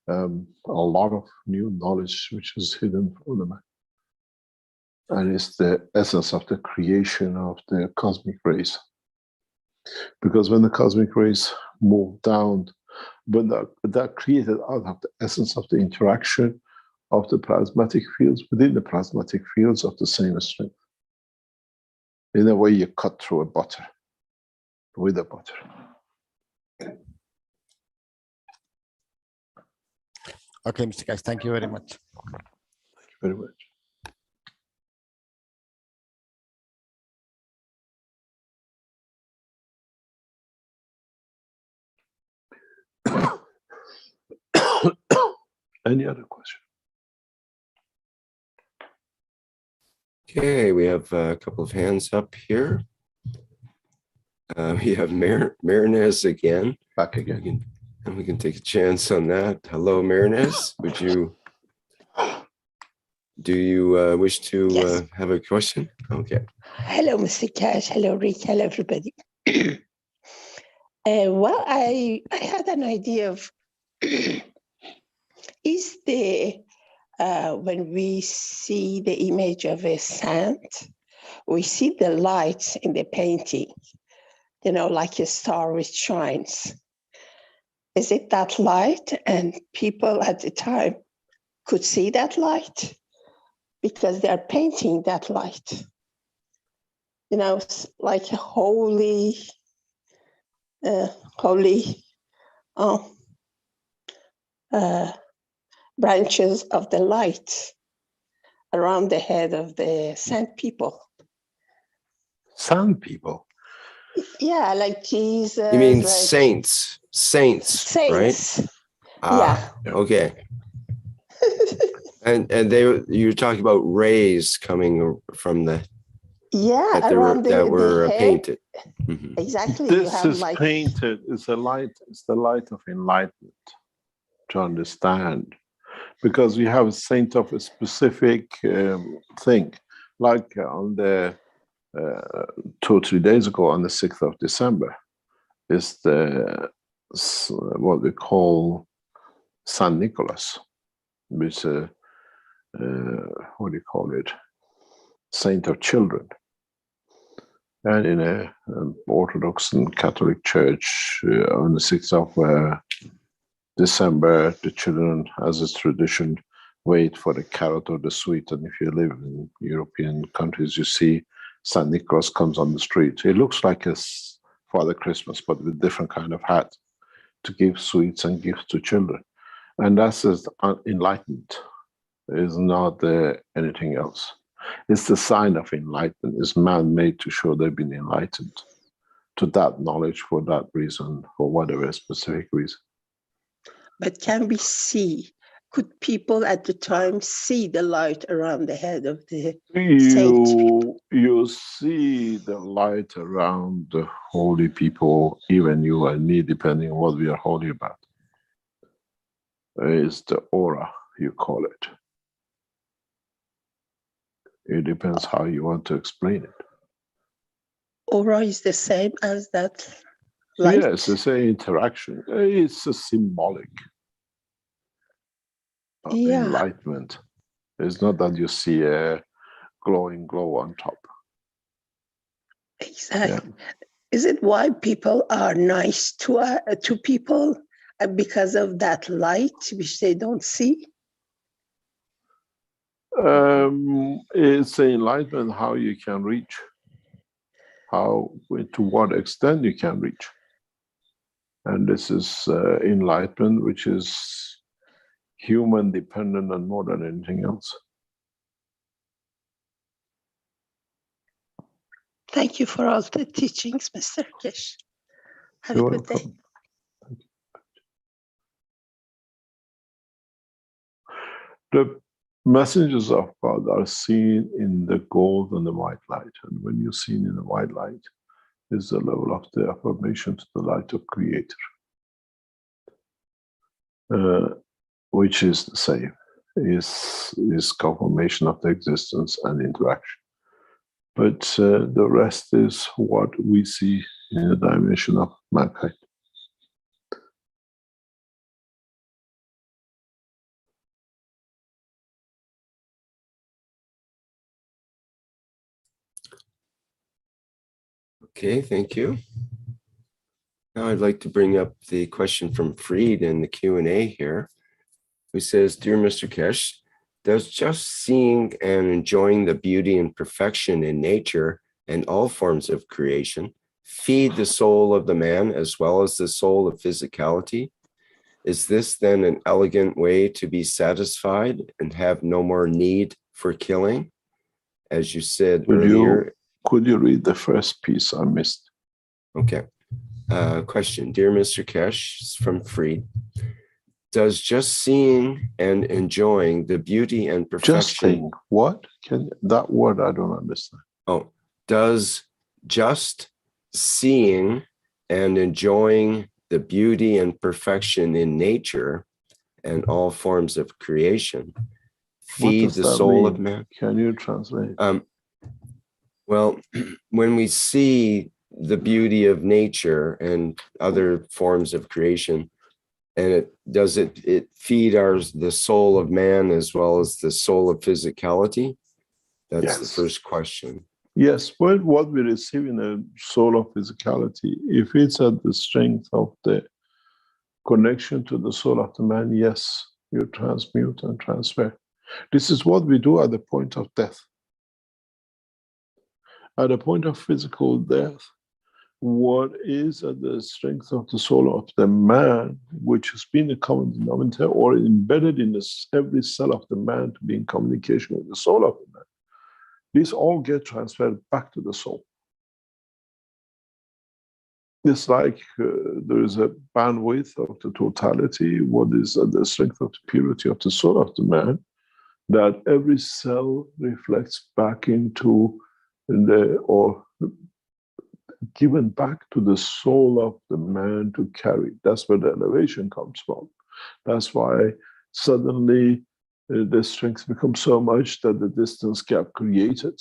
a lot of new knowledge which is hidden from the mind. And it's the essence of the creation of the cosmic rays. Because when the cosmic rays move down, but that created out of the essence of the interaction of the plasmatic fields within the plasmatic fields of the same strength. In a way, you cut through a butter with a butter. Okay, Mr. Kash, thank you very much. Thank you very much. Any other question? Okay, we have a couple of hands up here. We have Marinez again. Back again. We can take a chance on that. Hello, Marinez. Do you wish to Yes. have a question? Okay. Hello, Mr. Cash. Hello, Rick. Hello, everybody. Well, I had an idea of is the when we see the image of a saint, we see the light in the painting, you know, like a star which shines. Is it that light? And people at the time could see that light because they are painting that light. You know, it's like a holy branches of the light around the head of the saint people. Saint people. Yeah, like Jesus. You mean like saints, right? saints. Ah, okay. And you're talking about rays coming from the Yeah, that around that were the head. painted. Mhm. Exactly. You This have is like painted. It's a light. It's the light of enlightenment to understand, because you have a saint of a specific thing, like on the 2 or 3 days ago, on the 6th of December, is the what we call San Nicholas, which what do you call it? Saint of children. And in a Orthodox and Catholic church, on the 6th of December, the children, as is tradition, wait for the carrot or the sweet. And if you live in European countries, you see St. Nicholas comes on the street. It looks like a Father Christmas, but with different kind of hat, to give sweets and gifts to children. And that's just enlightenment. It is not anything else. It's the sign of enlightenment. It's man-made to show they've been enlightened to that knowledge for that reason, for whatever specific reason. but can we see? Could people at the time see the light around the head of the saint? You see the light around the holy people, even you and me, depending on what we are holy about. Is the aura, you call it. It depends how you want to explain it. Aura is the same as that light? Yes, it's an interaction. It's a symbolic enlightenment. It's not that you see a glowing glow on top. Exactly. Yeah. Is it why people are nice to people because of that light which they don't see? It's an enlightenment how you can reach, to what extent you can reach. And this is enlightenment which is human dependent and more than anything else. Thank you for all the teachings, Mr. Kish. Have a good day. Thank you. The messengers of God are seen in the gold and the white light. And when you're seen in the white light, is the level of the affirmation to the light of Creator, which is the same, is confirmation of the existence and interaction. But the rest is what we see in the dimension of mankind. Okay, thank you. Now I'd like to bring up the question from Freed in the Q&A here, who says, Dear Mr. Kesh, does just seeing and enjoying the beauty and perfection in nature and all forms of creation feed the soul of the man as well as the soul of physicality? Is this then an elegant way to be satisfied and have no more need for killing? As you said earlier. Could you read the first piece I missed? Okay. Question, Dear Mr. Kesh, from Freed. does just seeing and enjoying the beauty and Just perfection. saying what? That word I don't understand. Oh, does just seeing and enjoying the beauty and perfection in nature and all forms of creation What feed does the that soul of mean? man? Can you translate? Well, when we see the beauty of nature and other forms of creation, and it feed the soul of man as well as the soul of physicality? That's the Yes. first question. Yes, but what we receive in the soul of physicality, if it's at the strength of the connection to the soul of the man, yes, you transmute and transfer. This is what we do at the point of death. At the point of physical death, what is at the strength of the soul of the man, which has been a common denominator or embedded in every cell of the man to be in communication with the soul of the man, these all get transferred back to the soul. It's like there is a bandwidth of the totality, what is at the strength of the purity of the soul of the man, that every cell reflects back into or given back to the soul of the man to carry. That's where the elevation comes from. That's why suddenly the strength becomes so much that the distance gap created.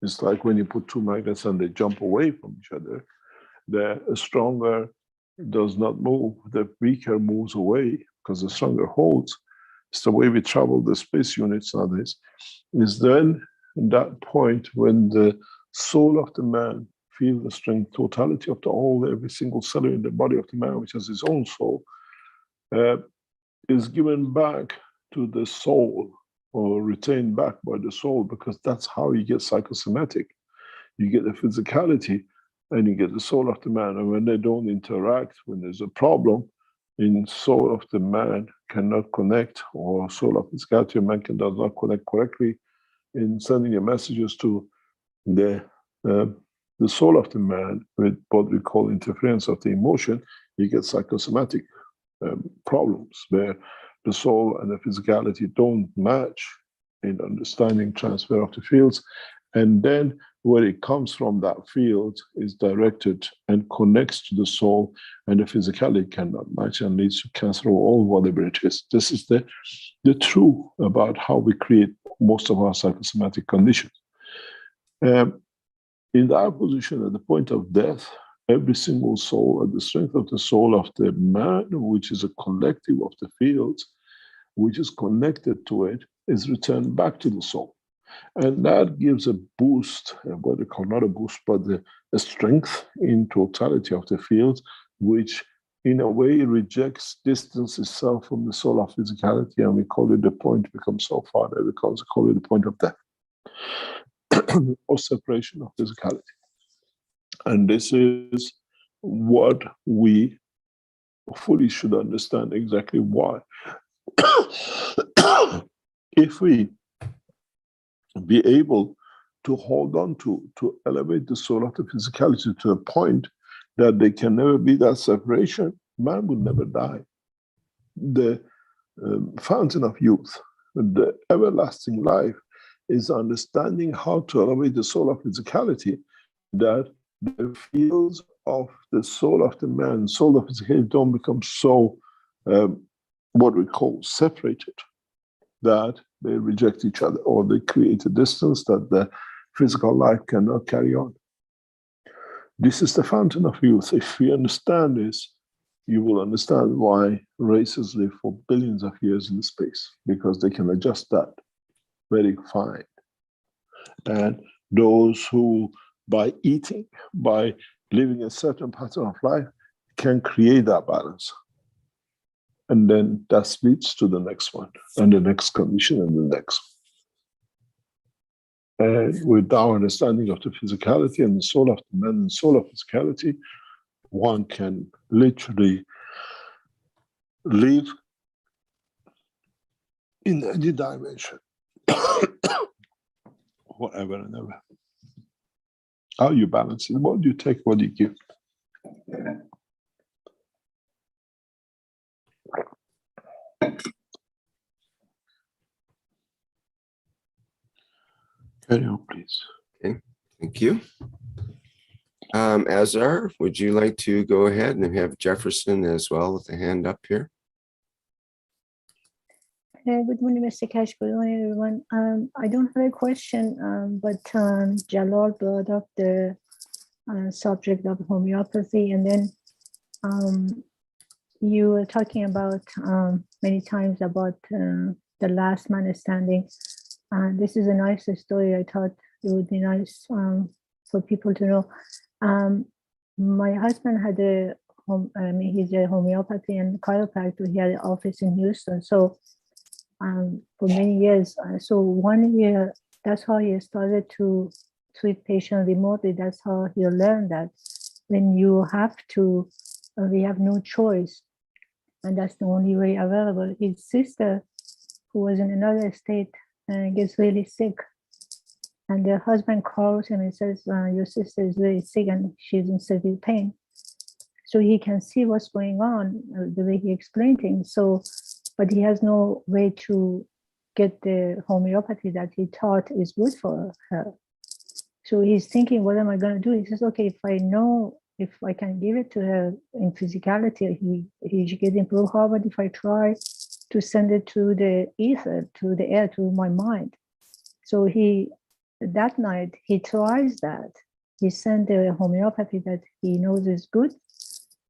It's like when you put two magnets and they jump away from each other. The stronger does not move, the weaker moves away because the stronger holds. It's the way we travel the space units nowadays. Is then that point when the soul of the man feels the strength, totality of the whole, every single cell in the body of the man, which has his own soul, is given back to the soul or retained back by the soul, because that's how you get psychosomatic. You get the physicality and you get the soul of the man. And when they don't interact, when there's a problem, in soul of the man cannot connect, or soul of physicality of man does not connect correctly in sending your messages to the soul of the man with what we call interference of the emotion, you get psychosomatic problems where the soul and the physicality don't match in understanding transfer of the fields. And then where it comes from, that field is directed and connects to the soul, and the physicality cannot match and leads to cancer or all whatever it is. This is the truth about how we create most of our psychosomatic conditions. In that position, at the point of death, every single soul, at the strength of the soul of the man, which is a collective of the fields, which is connected to it, is returned back to the soul. And that gives a boost, what they call not a boost, but a strength in totality of the fields, which in a way rejects distance itself from the soul of physicality, and we call it the point becomes so far that we call it the point of death or separation of physicality. And this is what we fully should understand exactly why. If we be able to hold on to elevate the soul of the physicality to a point that there can never be that separation, man would never die. The fountain of youth, the everlasting life, is understanding how to elevate the soul of physicality, that the fields of the soul of the man, soul of physicality don't become so, what we call separated, that they reject each other or they create a distance that the physical life cannot carry on. This is the fountain of youth. If we understand this, you will understand why races live for billions of years in space, because they can adjust that very fine. And those who, by eating, by living a certain pattern of life, can create that balance. And then that leads to the next one, and the next condition, and the next. And with our understanding of the physicality and the soul of the man and soul of physicality, one can literally live in any dimension, whatever and ever. How you balance it? What do you take? What do you give? Carry on, please. Thank you. Azar, would you like to go ahead and have Jefferson as well with a hand up here? Good morning, Mr. Cash. Good morning, everyone. I don't have a question, but Jalal brought up the subject of homeopathy, and then you were talking about many times about the last man standing. This is a nice story. I thought it would be nice for people to know. My husband had he's a homeopathy and chiropractor. He had an office in Houston. So for many years, so 1 year, that's how he started to treat patients remotely. That's how he learned that when you have to, we have no choice, and that's the only way available. His sister, who was in another state, gets really sick, and the husband calls him and says, your sister is really sick and she's in severe pain. So he can see what's going on, the way he explained things. So, but he has no way to get the homeopathy that he thought is good for her. So he's thinking, what am I going to do? He says, okay, if I know, if I can give it to her in physicality, he should get improved. How about if I try to send it to the ether, to the air, to my mind? So that night, he tries that. He sent the homeopathy that he knows is good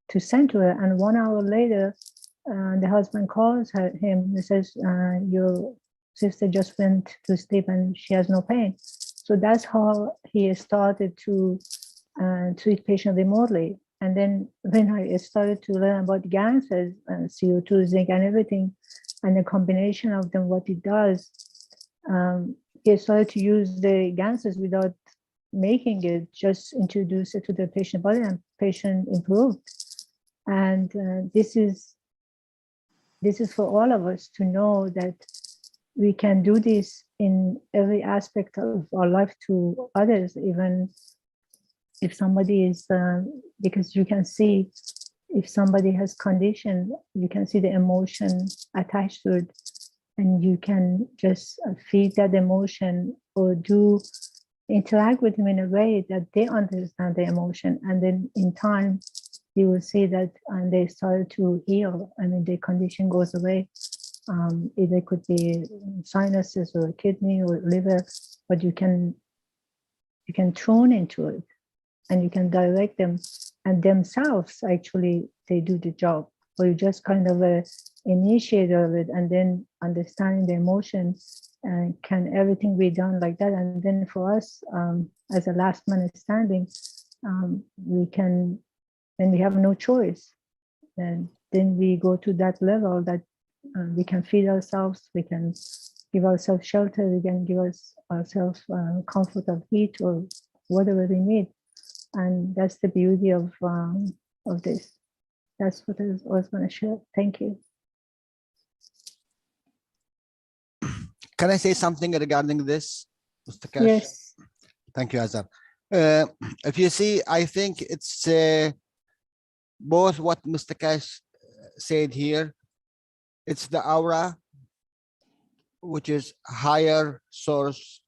to send to her. And 1 hour later, the husband calls him and says, your sister just went to sleep and she has no pain. So that's how he started to treat patients remotely. And then when I started to learn about gases and CO2, zinc and everything, and the combination of them, what it does, he started to use the gases without making it, just introduce it to the patient body, and patient improved. And this is for all of us to know that we can do this in every aspect of our life to others, even if somebody is, because you can see if somebody has condition, you can see the emotion attached to it, and you can just feed that emotion or interact with them in a way that they understand the emotion. And then in time, you will see that and they start to heal. I mean, the condition goes away. Either it could be sinuses or kidney or liver, but you can tune into it and you can direct them, and themselves actually they do the job. Or you just kind of initiate of it, and then understanding the emotion, can everything be done like that? And then for us, as a last man standing, we can, when we have no choice, and then we go to that level that we can feed ourselves, we can give ourselves shelter, we can give ourselves comfort of heat or whatever we need. And that's the beauty of this. That's what I was going to share. Thank you. Can I say something regarding this, Mr. Cash? Yes. Thank you, Azar. If you see, I think it's both what Mr. Cash said here. It's the aura, which is higher source.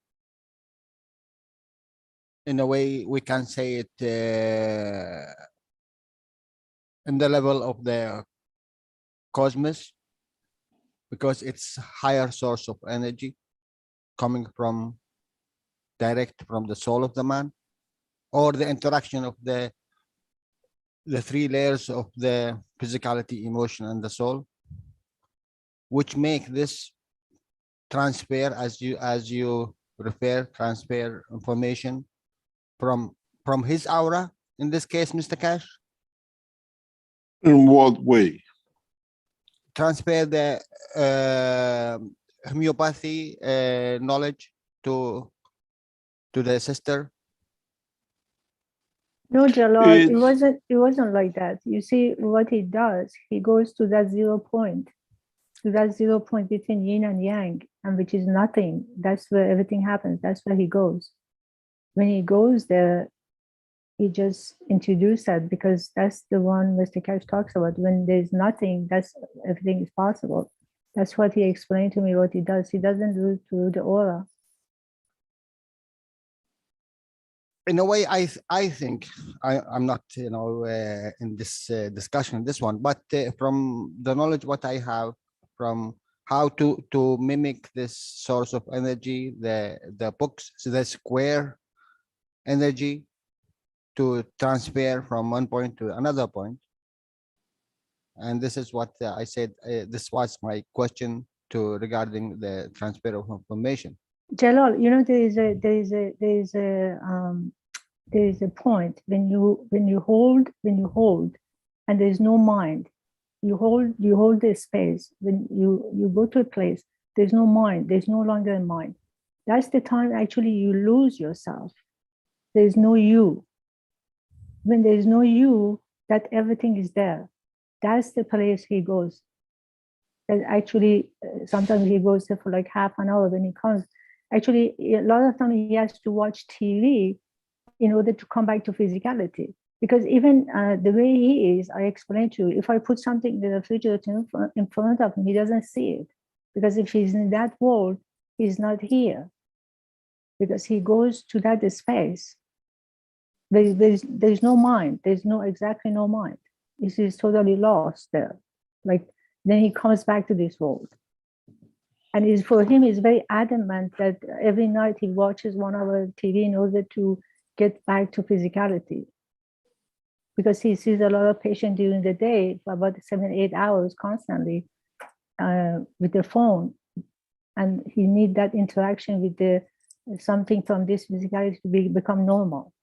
In a way, we can say it in the level of the cosmos, because it's higher source of energy coming from direct from the soul of the man, or the interaction of the three layers of the physicality, emotion, and the soul, which make this transfer, as you refer, transfer information from his aura, in this case, Mr. Cash. In what way? Transfer the homeopathy knowledge to the sister. No, Jalal, it It's- wasn't like that. You see what he does, he goes to that 0 point, between yin and yang, and which is nothing. That's where everything happens. That's where he goes. When he goes there, he just introduced that, because that's the one Mr. Cash talks about. When there's nothing, that's everything is possible. That's what he explained to me what he does. He doesn't do it through the aura. in a way, I think I'm not, in this discussion, this one, but from the knowledge what I have from how to mimic this source of energy, the books, so the square energy to transfer from one point to another point. And this is what I said. This was my question to regarding the transfer of information. Jalal, you know, there is a point when you hold, and there's no mind. You hold the space. When you go to a place, there's no mind. There's no longer a mind. That's the time actually you lose yourself. There's no you. When there's no you, that everything is there. That's the place he goes. And actually, sometimes he goes there for like half an hour. When he comes, actually, a lot of time he has to watch TV in order to come back to physicality. Because even the way he is, I explained to you, if I put something in the refrigerator in front of him, he doesn't see it. Because if he's in that world, he's not here. Because he goes to that space. There's no mind. There's exactly no mind. He's totally lost there. Like, then he comes back to this world. And for him, he's very adamant that every night he watches 1 hour TV in order to get back to physicality. Because he sees a lot of patients during the day for about 7-8 hours constantly with the phone. And he needs that interaction with something from this physicality to become normal.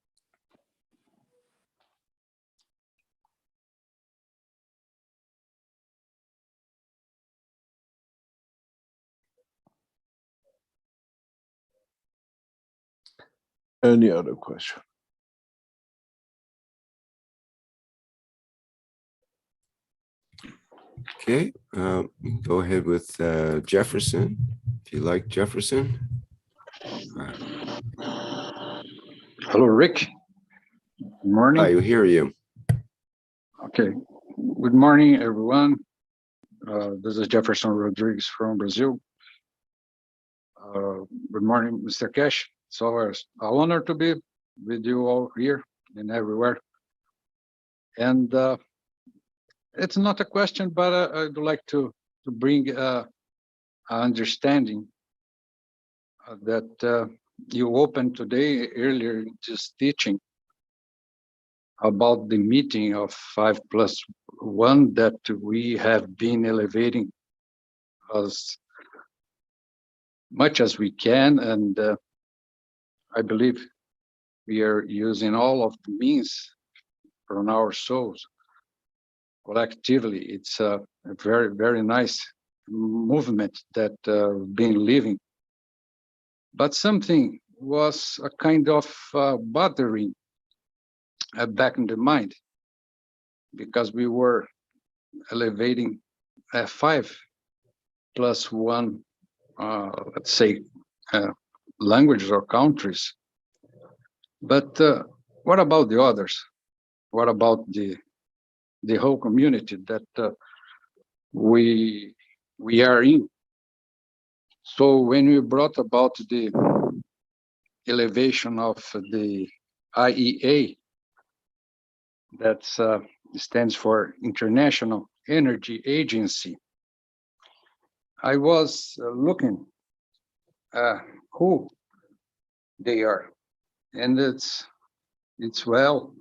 Any other question? Okay, go ahead with Jefferson, if you like, Jefferson. Hello, Rick. Good morning. I hear you. Okay. Good morning, everyone. This is Jefferson Rodriguez from Brazil. Good morning, Mr. Cash. It's always an honor to be with you all here and everywhere. And it's not a question, but I'd like to bring an understanding that you opened today earlier in this teaching about the meeting of 5+1 that we have been elevating as much as we can. And I believe we are using all of the means from our souls collectively. It's a very, very nice movement that we've been living. But something was a kind of bothering back in the mind, because we were elevating 5+1, let's say, languages or countries. But what about the others? What about the whole community that we are in? So when we brought about the elevation of the IEA, that stands for International Energy Agency, I was looking who they are, and it's well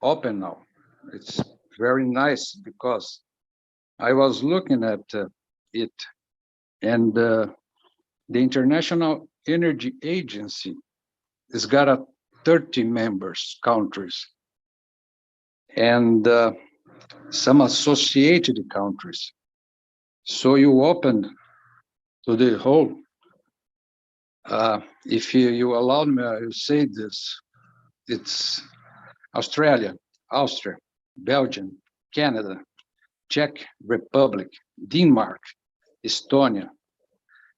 open now. It's very nice, because I was looking at it, and the International Energy Agency has got 30 members countries, and some associated countries. So you open to the whole. If you allow me, I will say this. It's Australia, Austria, Belgium, Canada, Czech Republic, Denmark, Estonia,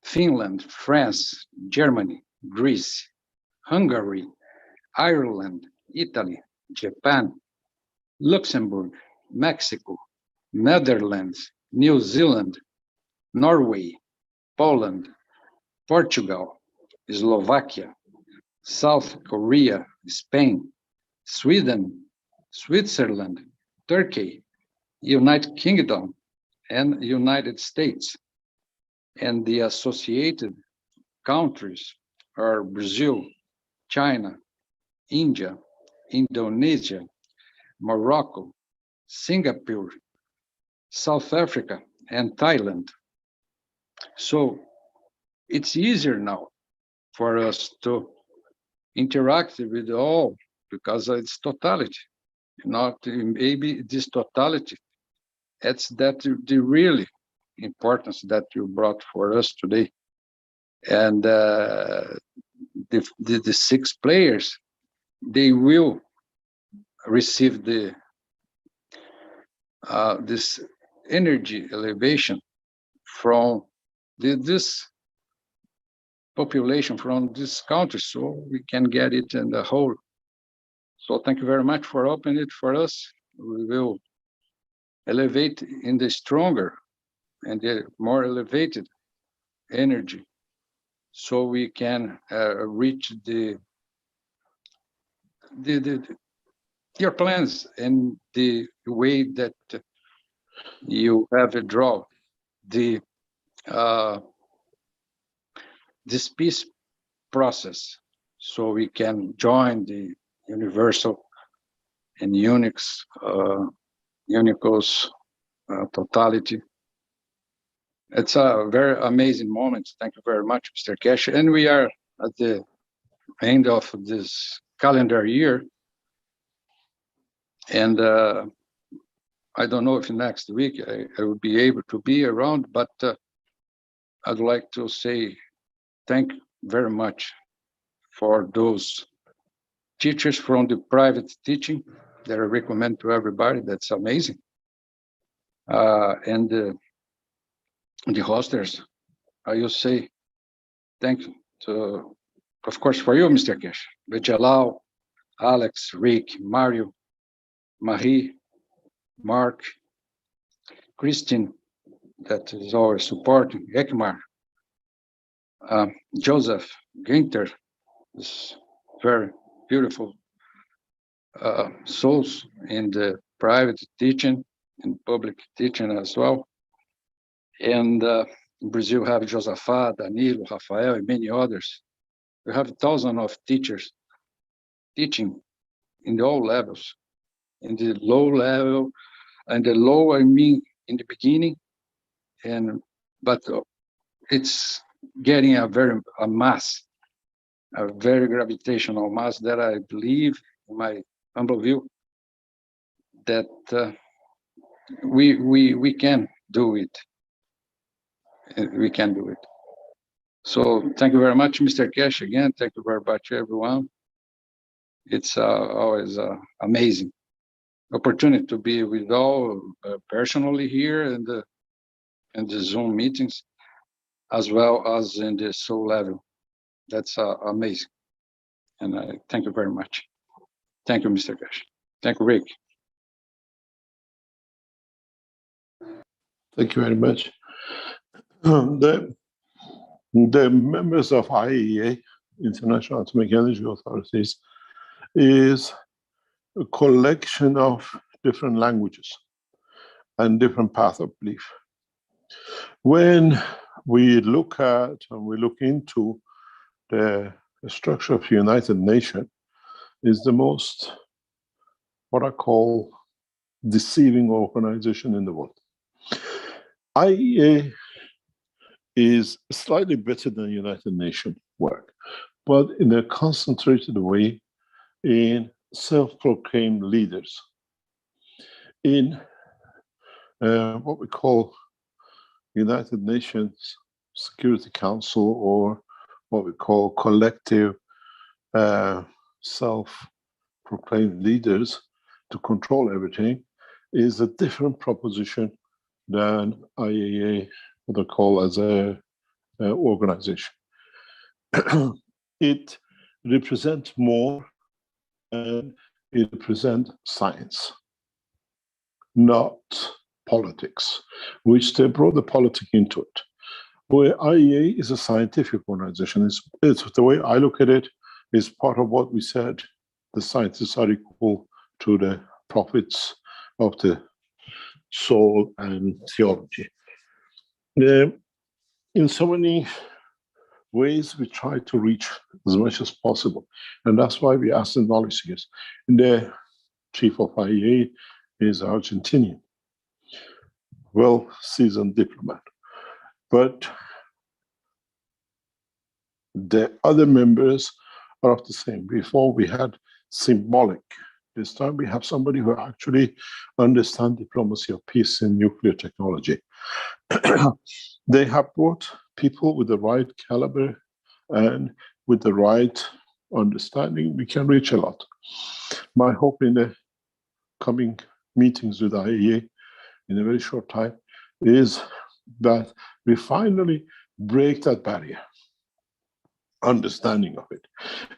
Finland, France, Germany, Greece, Hungary, Ireland, Italy, Japan, Luxembourg, Mexico, Netherlands, New Zealand, Norway, Poland, Portugal, Slovakia, South Korea, Spain, Sweden, Switzerland, Turkey, United Kingdom, and United States. And the associated countries are Brazil, China, India, Indonesia, Morocco, Singapore, South Africa, and Thailand. So it's easier now for us to interact with all because it's totality, not maybe this totality. It's that the really importance that you brought for us today. And the 6 players, they will receive the this energy elevation from this population from this country, so we can get it in the whole. So thank you very much for opening it for us. We will elevate in the stronger and the more elevated energy, so we can reach your plans and the way that you have drawn this peace process, so we can join the universal and unicos totality. It's a very amazing moment. Thank you very much, Mr. Cash. And we are at the end of this calendar year. And I don't know if next week I will be able to be around, but I'd like to say thank you very much for those teachers from the private teaching that I recommend to everybody. That's amazing. And the hosters, I will say thank you to, of course, for you, Mr. Cash, Bejalal, Alex, Rick, Mario, Marie, Mark, Christine, that is always supporting, Ekmar, Joseph, Ginter, this very beautiful souls in the private teaching and public teaching as well. And in Brazil, have Josafat, Danilo, Rafael, and many others. We have thousands of teachers teaching in all levels, in the low level, and the low, I mean, in the beginning, but it's getting a very gravitational mass that I believe, in my humble view, that we can do it. We can do it. So thank you very much, Mr. Cash. Again, thank you very much, everyone. It's always amazing opportunity to be with all personally here in the Zoom meetings, as well as in the soul level. That's amazing. And I thank you very much. Thank you, Mr. Cash. Thank you, Rick. Thank you very much. The members of IAEA, International Atomic Energy Authorities, is a collection of different languages and different paths of belief. When we look at and we look into the structure of the United Nations, is the most, what I call, deceiving organization in the world. IAEA is slightly better than United Nations work, but in a concentrated way in self-proclaimed leaders in what we call United Nations Security Council, or what we call collective self-proclaimed leaders to control everything, is a different proposition than IAEA, what I call as a organization. It represents more, and it represents science, not politics, which they brought the politics into it. Where IAEA is a scientific organization. It's the way I look at it. is part of what we said. The scientists are equal to the prophets of the soul and theology. In so many ways, we try to reach as much as possible. And that's why we ask the knowledge seekers. The chief of IEA is Argentinian, well-seasoned diplomat. But the other members are of the same. Before we had symbolic. This time we have somebody who actually understands diplomacy of peace and nuclear technology. They have brought people with the right caliber and with the right understanding. We can reach a lot. My hope in the coming meetings with IAEA in a very short time is that we finally break that barrier. Understanding of it.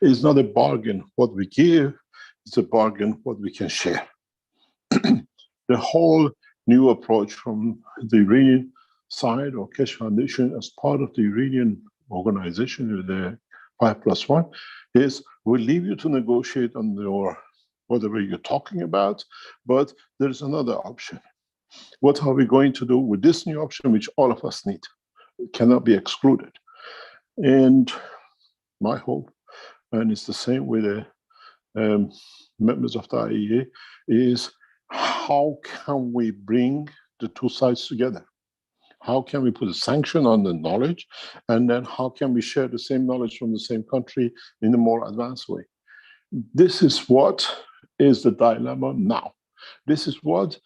It's not a bargain what we give, it's a bargain what we can share. The whole new approach from the Iranian side or Keshe Foundation as part of the Iranian organization, the 5+1, is we'll leave you to negotiate on your whatever you're talking about, but there's another option. What are we going to do with this new option, which all of us need? It cannot be excluded. And my hope, and it's the same with the members of the IAEA, is how can we bring the two sides together? How can we put a sanction on the knowledge? And then how can we share the same knowledge from the same country in a more advanced way? This is what is the dilemma now. This is what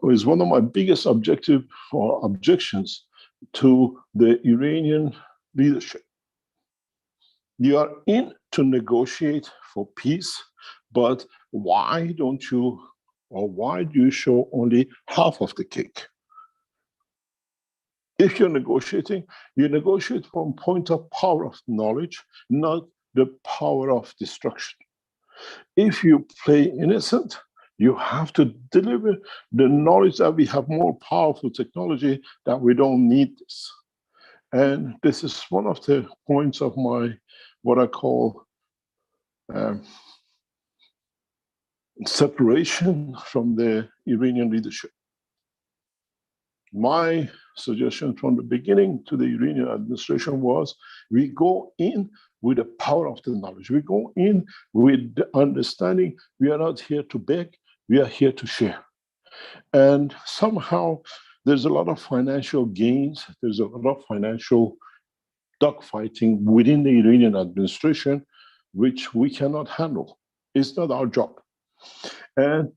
is one of my biggest objective or objections to the Iranian leadership. You are in to negotiate for peace, but why don't you, or why do you show only half of the cake? If you're negotiating, you negotiate from point of power of knowledge, not the power of destruction. If you play innocent, you have to deliver the knowledge that we have more powerful technology, that we don't need this. And this is one of the points of my, what I call separation from the Iranian leadership. My suggestion from the beginning to the Iranian administration was, we go in with the power of the knowledge. We go in with the understanding we are not here to beg, we are here to share. And somehow there's a lot of financial gains, there's a lot of financial dogfighting within the Iranian administration, which we cannot handle. It's not our job. And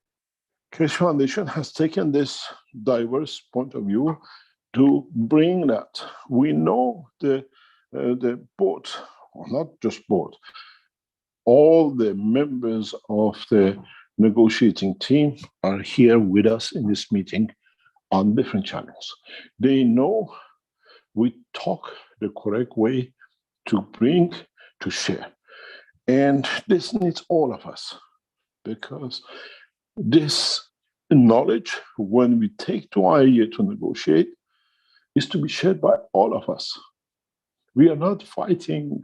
Keshe Foundation has taken this diverse point of view to bring that. We know the board, or not just board, all the members of the negotiating team are here with us in this meeting on different channels. They know we talk the correct way to bring, to share. And this needs all of us, because this knowledge, when we take to IAEA to negotiate, is to be shared by all of us. We are not fighting,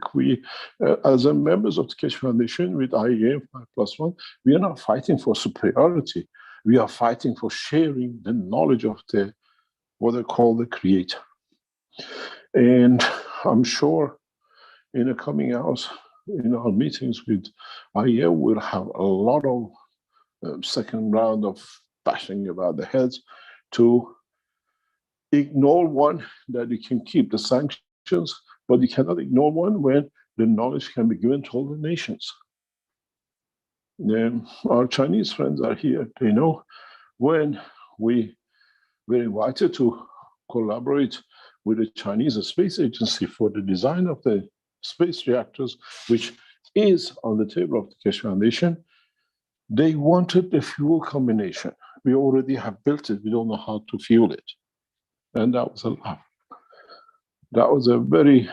as members of the Keshe Foundation with IAEA 5+1, we are not fighting for superiority. We are fighting for sharing the knowledge of what I call the creator. And I'm sure in the coming hours, in our meetings with IAEA, we'll have a lot of second round of bashing about the heads to ignore one, that you can keep the sanctions, but you cannot ignore one when the knowledge can be given to all the nations. Our Chinese friends are here. They know when we were invited to collaborate with the Chinese Space Agency for the design of the space reactors, which is on the table of the Keshe Foundation, they wanted the fuel combination. We already have built it. We don't know how to fuel it. And that was a laugh. That was a very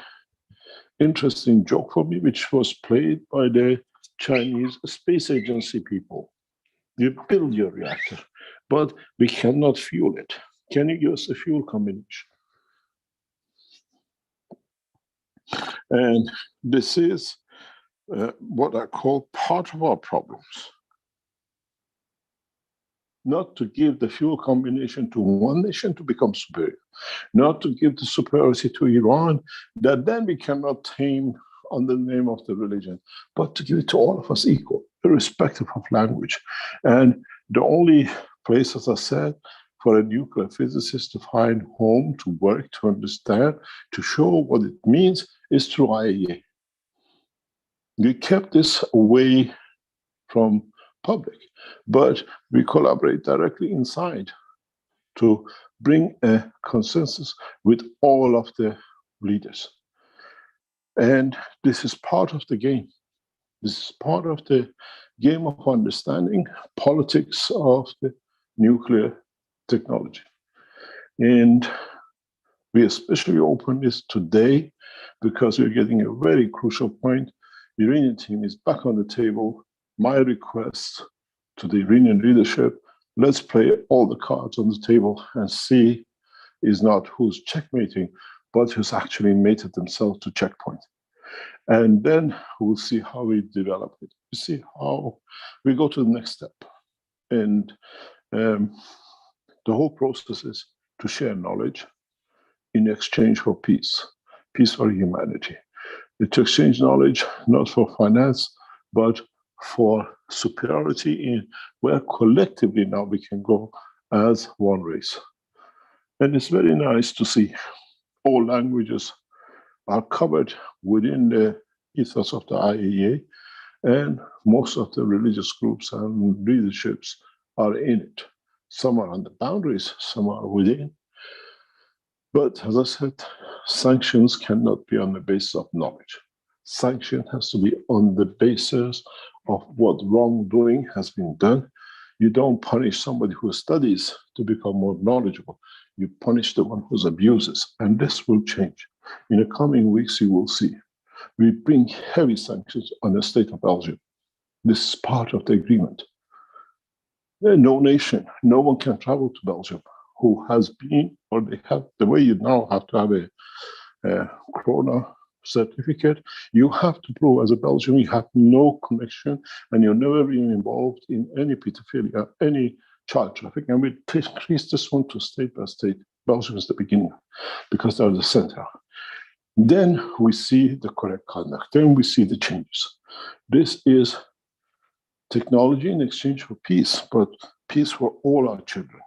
interesting joke for me, which was played by the Chinese Space Agency people. You build your reactor, but we cannot fuel it. Can you give us a fuel combination? And this is what I call part of our problems. Not to give the fuel combination to one nation to become superior, not to give the superiority to Iran that then we cannot tame under the name of the religion, but to give it to all of us equal, irrespective of language. And the only place, as I said, for a nuclear physicist to find home, to work, to understand, to show what it means is through IAEA. We kept this away from public, but we collaborate directly inside to bring a consensus with all of the leaders. And this is part of the game. This is part of the game of understanding politics of the nuclear technology. And we especially open this today because we're getting a very crucial point. The Iranian team is back on the table. My request to the Iranian leadership, let's play all the cards on the table and see is not who's checkmating, but who's actually mated themselves to checkpoint. And then we'll see how we develop it. We see how we go to the next step. And the whole process is to share knowledge in exchange for peace, peace for humanity. To exchange knowledge, not for finance, but for superiority in where collectively now we can go as one race. And it's very nice to see all languages are covered within the ethos of the IAEA, and most of the religious groups and leaderships are in it. Some are on the boundaries, some are within. But as I said, sanctions cannot be on the basis of knowledge. Sanction has to be on the basis of what wrongdoing has been done. You don't punish somebody who studies to become more knowledgeable. You punish the one who abuses, and this will change. In the coming weeks, you will see. We bring heavy sanctions on the state of Belgium. This is part of the agreement. No nation, no one can travel to Belgium who has been, or they have, the way you now have to have a Corona certificate, you have to prove as a Belgian you have no connection and you're never been involved in any pedophilia, any child trafficking. And we increase this one to state by state. Belgium is the beginning because they're the center. Then we see the correct conduct. Then we see the changes. This is technology in exchange for peace, but peace for all our children.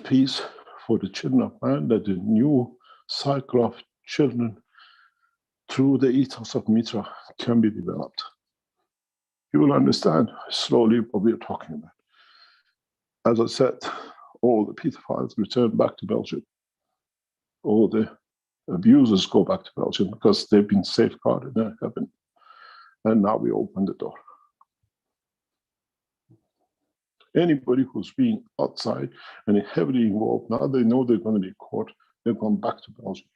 Peace for the children of man, that the new cycle of children through the ethos of Mitra can be developed. You will understand slowly what we are talking about. As I said, all the pedophiles return back to Belgium. All the abusers go back to Belgium because they've been safeguarded in heaven. And now we open the door. Anybody who's been outside and heavily involved, now they know they're going to be caught, they're going back to Belgium.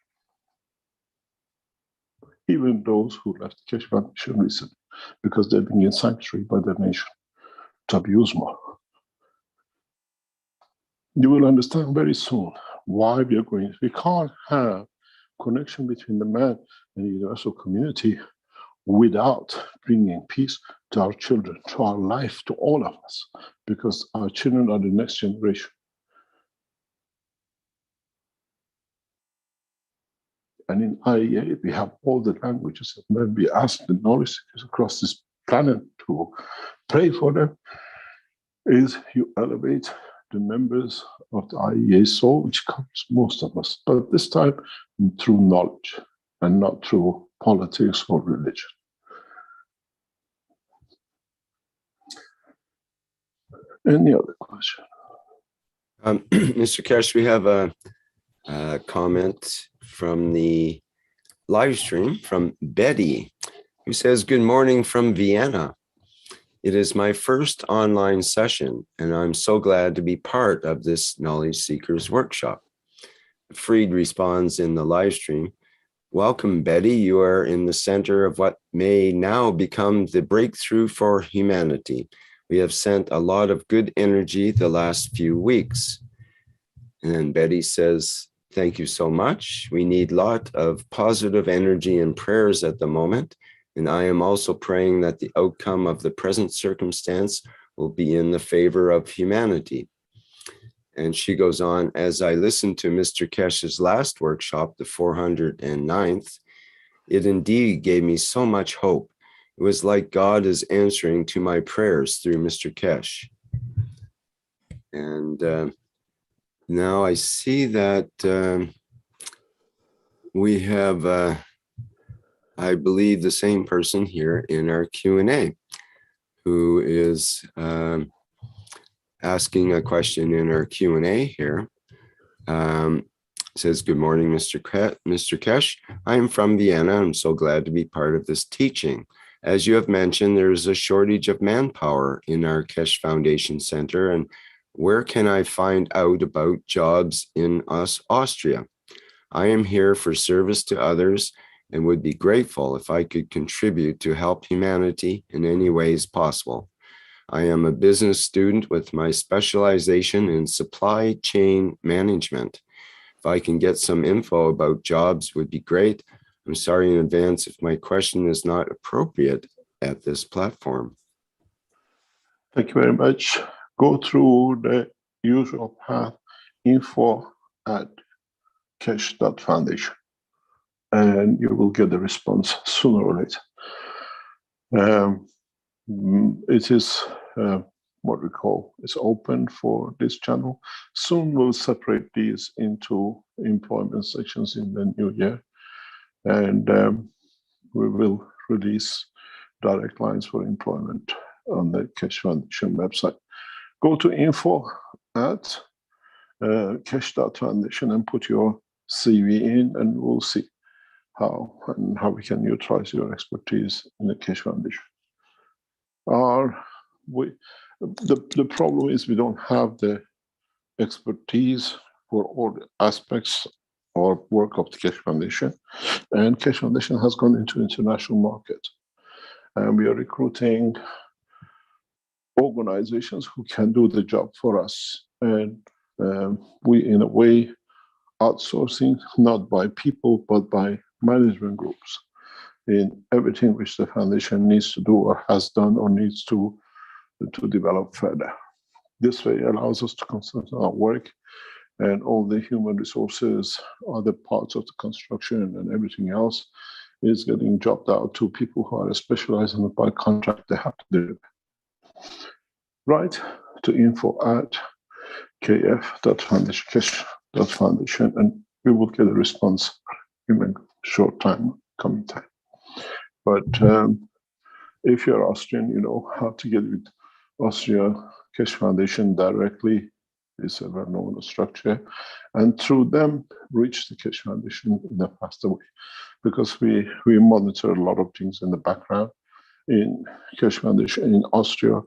Even those who left the Keshvan Nation recently, because they've been in sanctuary by their nation to abuse more. You will understand very soon why we are going. We can't have connection between the man and the universal community without bringing peace to our children, to our life, to all of us, because our children are the next generation. And in IAEA, we have all the languages. And when we ask the knowledge seekers across this planet to pray for them, is you elevate the members of the IAEA soul, which covers most of us, but this time through knowledge and not through politics or religion. Any other question? Mr. Kesh, we have a comment from the live stream from Betty, who says, "Good morning from Vienna. It is my first online session, and I'm so glad to be part of this Knowledge Seekers workshop." Fried responds in the live stream, "Welcome, Betty. You are in the center of what may now become the breakthrough for humanity. We have sent a lot of good energy the last few weeks." And then Betty says, "Thank you so much. We need a lot of positive energy and prayers at the moment. And I am also praying that the outcome of the present circumstance will be in the favor of humanity. And she goes on, as I listened to Mr. Kesh's last workshop, the 409th, it indeed gave me so much hope. It was like God is answering to my prayers through Mr. Kesh. And now I see that we have, I believe, the same person here in our Q&A who is asking a question in our Q&A here. Says, good morning, Mr. Kesh. I am from Vienna. I'm so glad to be part of this teaching. As you have mentioned, there is a shortage of manpower in our Kesh Foundation Center. And where can I find out about jobs in Austria? I am here for service to others and would be grateful if I could contribute to help humanity in any ways possible. I am a business student with my specialization in supply chain management. If I can get some info about jobs would be great. I'm sorry in advance if my question is not appropriate at this platform. Thank you very much. Go through the usual path, info@kesh.foundation, and you will get the response sooner or later. It is what we call, it's open for this channel. Soon we'll separate these into employment sections in the new year, and we will release direct lines for employment on the Kesh Foundation website. Go to info@kesh.foundation and put your CV in, and we'll see how we can utilize your expertise in the Kesh Foundation. The problem is we don't have the expertise for all the aspects or work of the Kesh Foundation, and Kesh Foundation has gone into international market, and we are recruiting organizations who can do the job for us, and we in a way outsourcing, not by people but by management groups in everything which the foundation needs to do or has done or needs to develop further. This way allows us to concentrate on our work, and all the human resources, other parts of the construction and everything else is getting dropped out to people who are specialized in by contract they have to do. Write to info@kf.foundation, and we will get a response in a short coming time. But if you're Austrian, you know how to get with Austria Kesh Foundation directly. It's a well-known structure, and through them reach the Kesh Foundation in a faster way, because we monitor a lot of things in the background. In Kesh Foundation in Austria,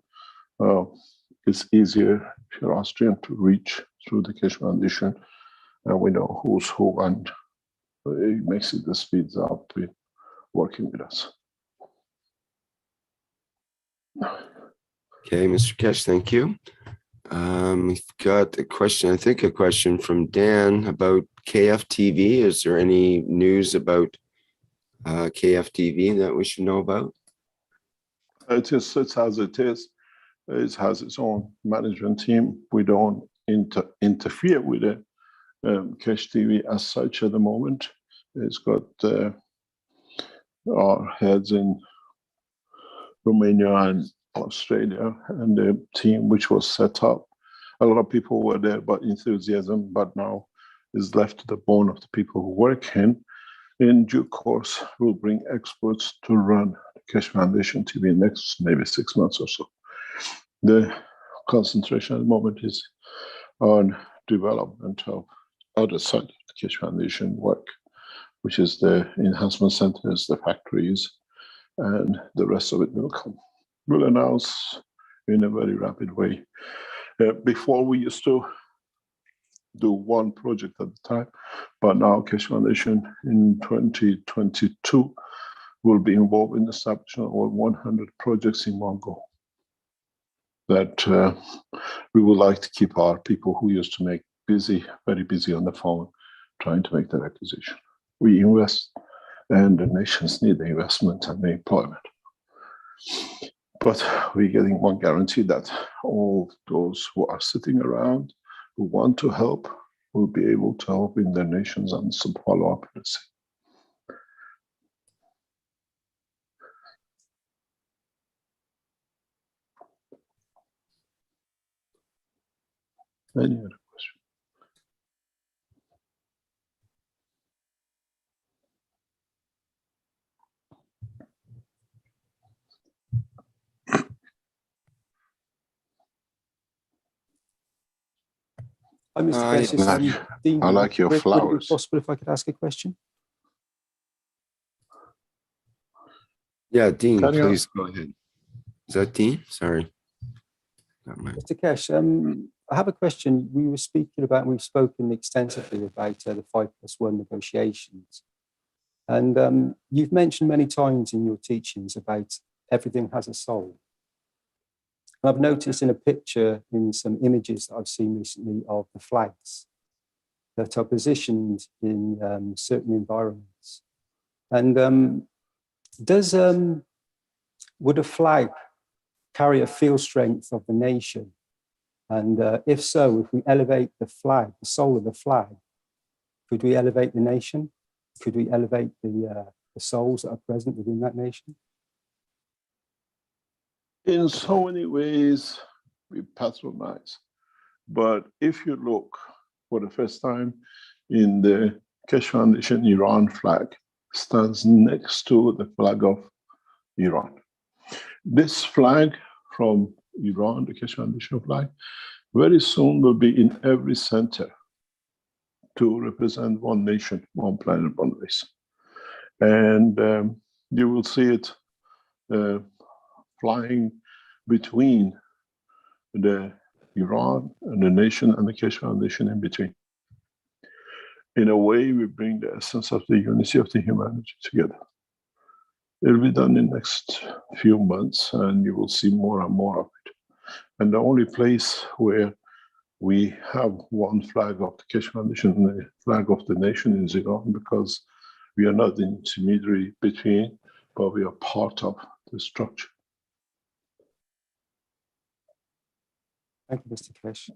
it's easier if you're Austrian to reach through the Kesh Foundation, and we know who's who, and it makes it the speeds up with working with us. Okay, Mr. Kesh, thank you. We've got a question, I think a question from Dan about KFTV. Is there any news about KFTV that we should know about? It's as it is. It has its own management team. We don't interfere with the Kesh TV as such at the moment. It's got our heads in Romania and Australia, and the team which was set up. A lot of people were there, but enthusiasm, but now is left to the bone of the people who work in. In due course, we'll bring experts to run the Kesh Foundation TV next maybe 6 months or so. The concentration at the moment is on development of other side of the Kesh Foundation work, which is the enhancement centers, the factories, and the rest of it will come. We'll announce in a very rapid way. Before we used to do one project at a time, but now Kesh Foundation in 2022 will be involved in establishing over 100 projects in one go. That we would like to keep our people who used to make busy, very busy on the phone, trying to make that acquisition. We invest and the nations need the investment and the employment. But we're getting one guarantee that all those who are sitting around, who want to help, will be able to help in their nations and some follow-up policy. Any other question? Hi, Mr. Hi, Keshe. It's, Mark. Dean I here. like your Would it be flowers. possible if I could ask a question? Yeah, Dean, Carry on. please go ahead. Is that Dean? Sorry. Not mine. Mr. Kesh, I have a question. We've spoken extensively about the 5+1 negotiations. And you've mentioned many times in your teachings about everything has a soul. And I've noticed in a picture, in some images that I've seen recently of the flags that are positioned in certain environments. And would a flag carry a field strength of the nation? And if so, if we elevate the flag, the soul of the flag, could we elevate the nation? Could we elevate the souls that are present within that nation? In so many ways, we patronize. But if you look for the first time in the Keshe Foundation, Iran flag stands next to the flag of Iran. This flag from Iran, the Keshe Foundation flag, very soon will be in every center to represent one nation, one planet, one race. And you will see it flying between the Iran and the nation and the Keshe Foundation in between. In a way, we bring the essence of the unity of the humanity together. It'll be done in the next few months, and you will see more and more of it. And the only place where we have one flag of the Keshe Foundation and the flag of the nation is Iran, because we are not the intermediary between, but we are part of the structure. Thank you, Mr. Kesh.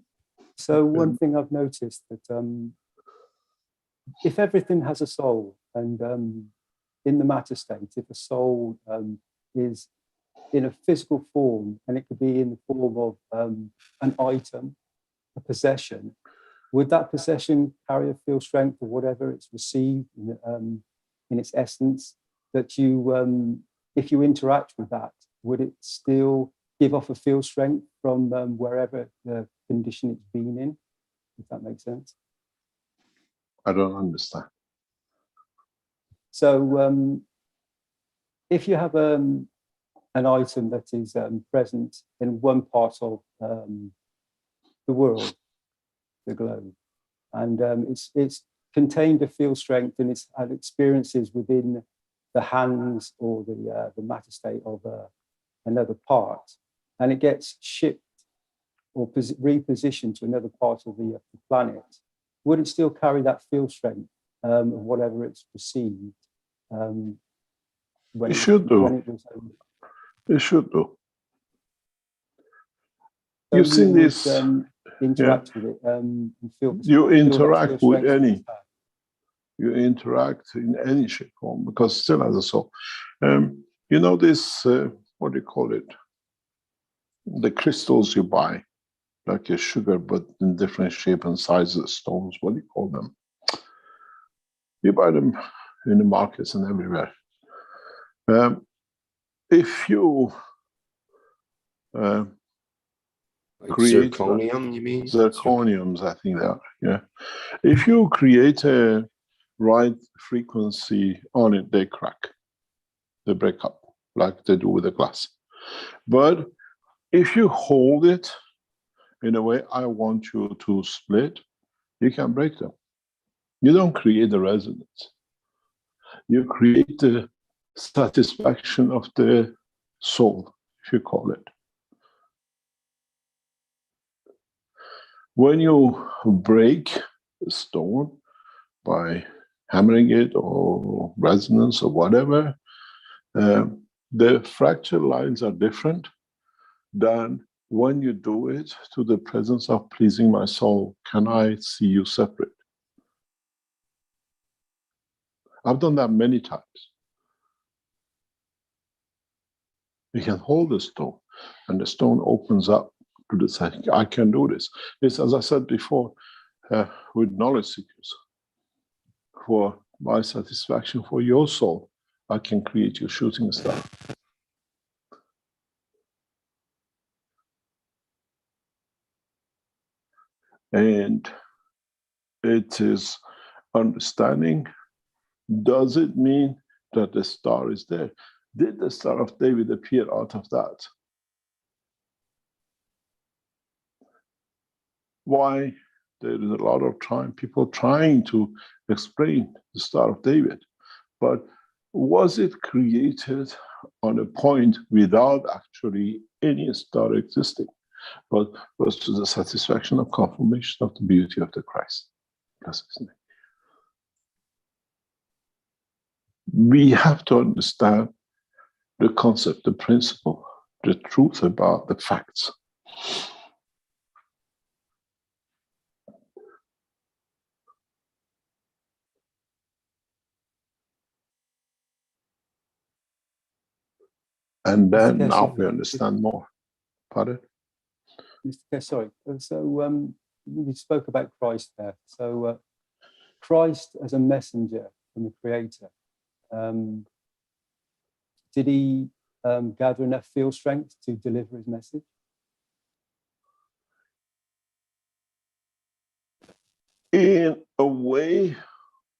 So one thing I've noticed that if everything has a soul, and in the matter state, if a soul is in a physical form, and it could be in the form of an item, a possession, would that possession carry a field strength or whatever it's received in its essence, that you, if you interact with that, would it still give off a field strength from wherever the condition it's been in, if that makes sense? I don't understand. So if you have an item that is present in one part of the world, the globe, and it's contained a field strength and it's had experiences within the hands or the matter state of another part, and it gets shipped or repositioned to another part of the planet, would it still carry that field strength of whatever it's received? It should do. It should do. So You've seen would, this. interact with it and feel. You interact feel with strength any. You interact in any shape form because it still has a soul. You know this, what do you call it? The crystals you buy, like a sugar, but in different shape and sizes, stones, what do you call them? You buy them in the markets and everywhere. If you Like create zirconium, you mean? zirconiums, I think they are, yeah. If you create a right frequency on it, they crack, they break up, like they do with the glass. But if you hold it in a way I want you to split, you can break them. You don't create the resonance. You create the satisfaction of the soul, if you call it. When you break a stone by hammering it or resonance or whatever, the fracture lines are different than when you do it to the presence of pleasing my soul. Can I see you separate? I've done that many times. You can hold the stone and the stone opens up to the side. I can do this. It's, as I said before, with knowledge seekers. For my satisfaction, for your soul, I can create your shooting star. And it is understanding, does it mean that the star is there? Did the Star of David appear out of that? Why? There is a lot of time, people trying to explain the Star of David, but was it created on a point without actually any star existing, but was to the satisfaction of confirmation of the beauty of the Christ? That's his name. We have to understand the concept, the principle, the truth about the facts. And then Yes, now we understand more. Pardon? Mr. Kesh, sorry. So you spoke about Christ there. So Christ as a messenger from the Creator, did he gather enough field strength to deliver his message? In a way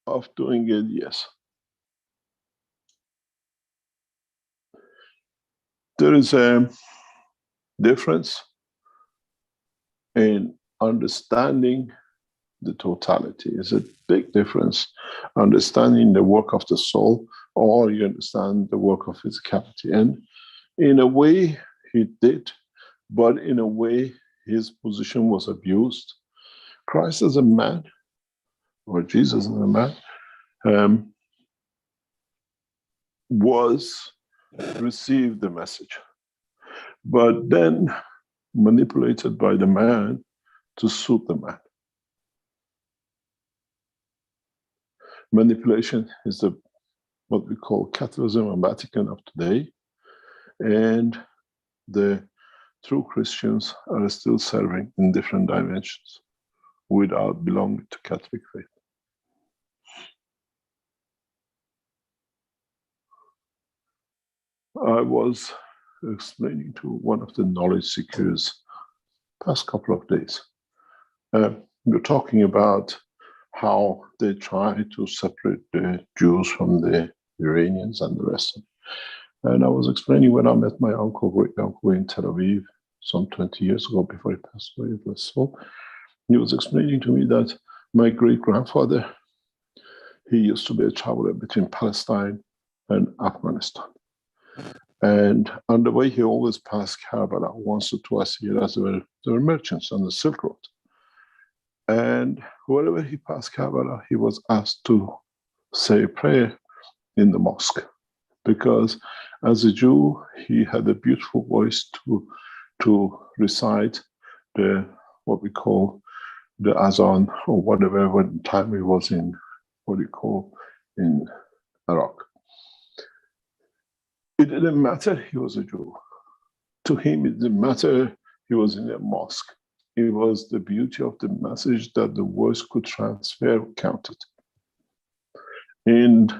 of doing it, yes. There is a difference in understanding the totality. It's a big difference understanding the work of the soul, or you understand the work of physicality. And in a way, he did, but in a way, his position was abused. Christ as a man, or Jesus as a man, received the message, but then manipulated by the man to suit the man. Manipulation is what we call catalysm and Vatican of today, and the true Christians are still serving in different dimensions without belonging to Catholic faith. I was explaining to one of the knowledge seekers past couple of days. We're talking about how they try to separate the Jews from the Iranians and the rest. And I was explaining when I met my uncle, great uncle in Tel Aviv, some 20 years ago before he passed away, it was so. He was explaining to me that my great grandfather, he used to be a traveler between Palestine and Afghanistan. And on the way, he always passed Karbala once or twice a year, as there were merchants on the Silk Road. And wherever he passed Karbala, he was asked to say a prayer in the mosque, because as a Jew, he had a beautiful voice to recite what we call the Azan, or whatever, when time he was in in Iraq. It didn't matter he was a Jew. To him, it didn't matter he was in a mosque. It was the beauty of the message that the voice could transfer counted. And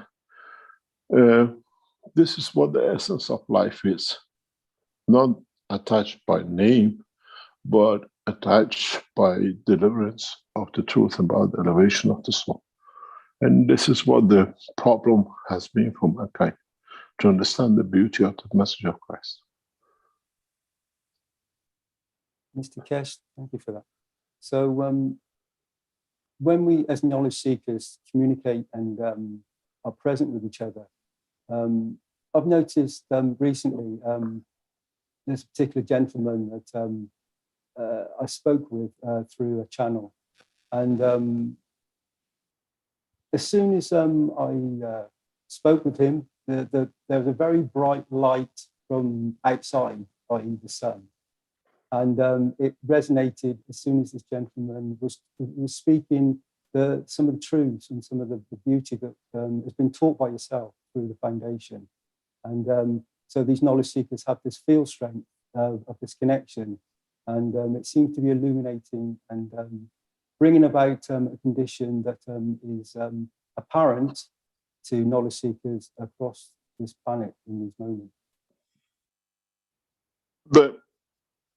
this is what the essence of life is. Not attached by name, but attached by deliverance of the truth about the elevation of the soul. And this is what the problem has been for mankind, to understand the beauty of the message of Christ. Mr. Kesh, thank you for that. So when we, as knowledge seekers, communicate and are present with each other, I've noticed recently there's a particular gentleman that I spoke with through a channel, and as soon as I spoke with him, there was a very bright light from outside, i.e. the sun. And it resonated as soon as this gentleman was speaking some of the truths and some of the beauty that has been taught by yourself through the foundation. And so these knowledge seekers have this field strength of this connection. And it seems to be illuminating and bringing about a condition that is apparent to knowledge seekers across this planet in these moments. But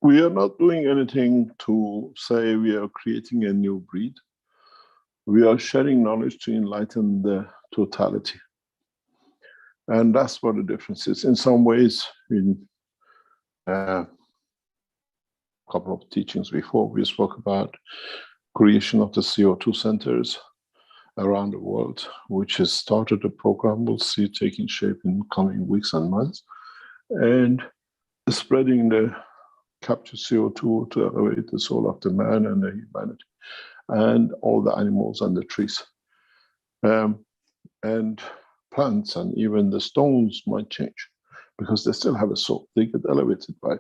we are not doing anything to say we are creating a new breed. We are sharing knowledge to enlighten the totality. And that's what the difference is. In some ways, in a couple of teachings before, we spoke about creation of the CO2 centers around the world, which has started a program we'll see taking shape in coming weeks and months, and spreading the captured CO2 to elevate the soul of the man and the humanity, and all the animals and the trees. And plants and even the stones might change because they still have a soul. They get elevated by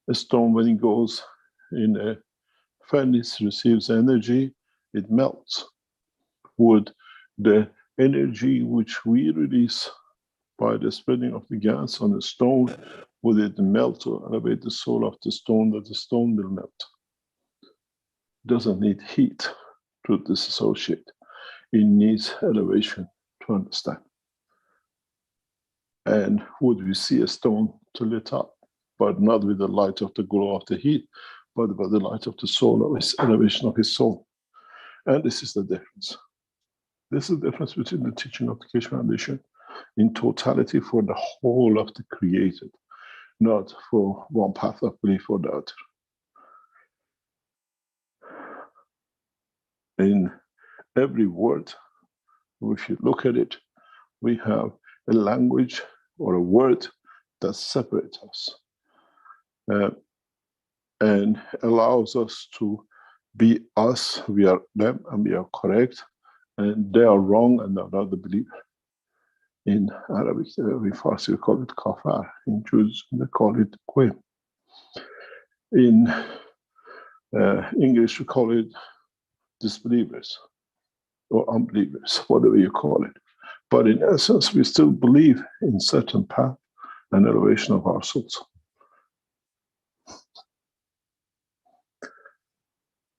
a stone. When it goes in a furnace, receives energy, it melts. Wood, the energy which we release by the spreading of the gas on the stone, would it melt to elevate the soul of the stone, that the stone will melt? It doesn't need heat to disassociate. It needs elevation to understand. And would we see a stone to lit up, but not with the light of the glow of the heat, but by the light of the soul, of his elevation of his soul. And this is the difference. This is the difference between the teaching of the Keshe Foundation in totality for the whole of the created, not for one path of belief or the other. In every word, if you look at it, we have a language or a word that separates us and allows us to be us, we are them, and we are correct, and they are wrong and are not the believer. In Arabic, in Farsi, we call it kafar. In Jews, they call it qim. In English, we call it disbelievers or unbelievers, whatever you call it. But in essence, we still believe in certain path and elevation of our souls.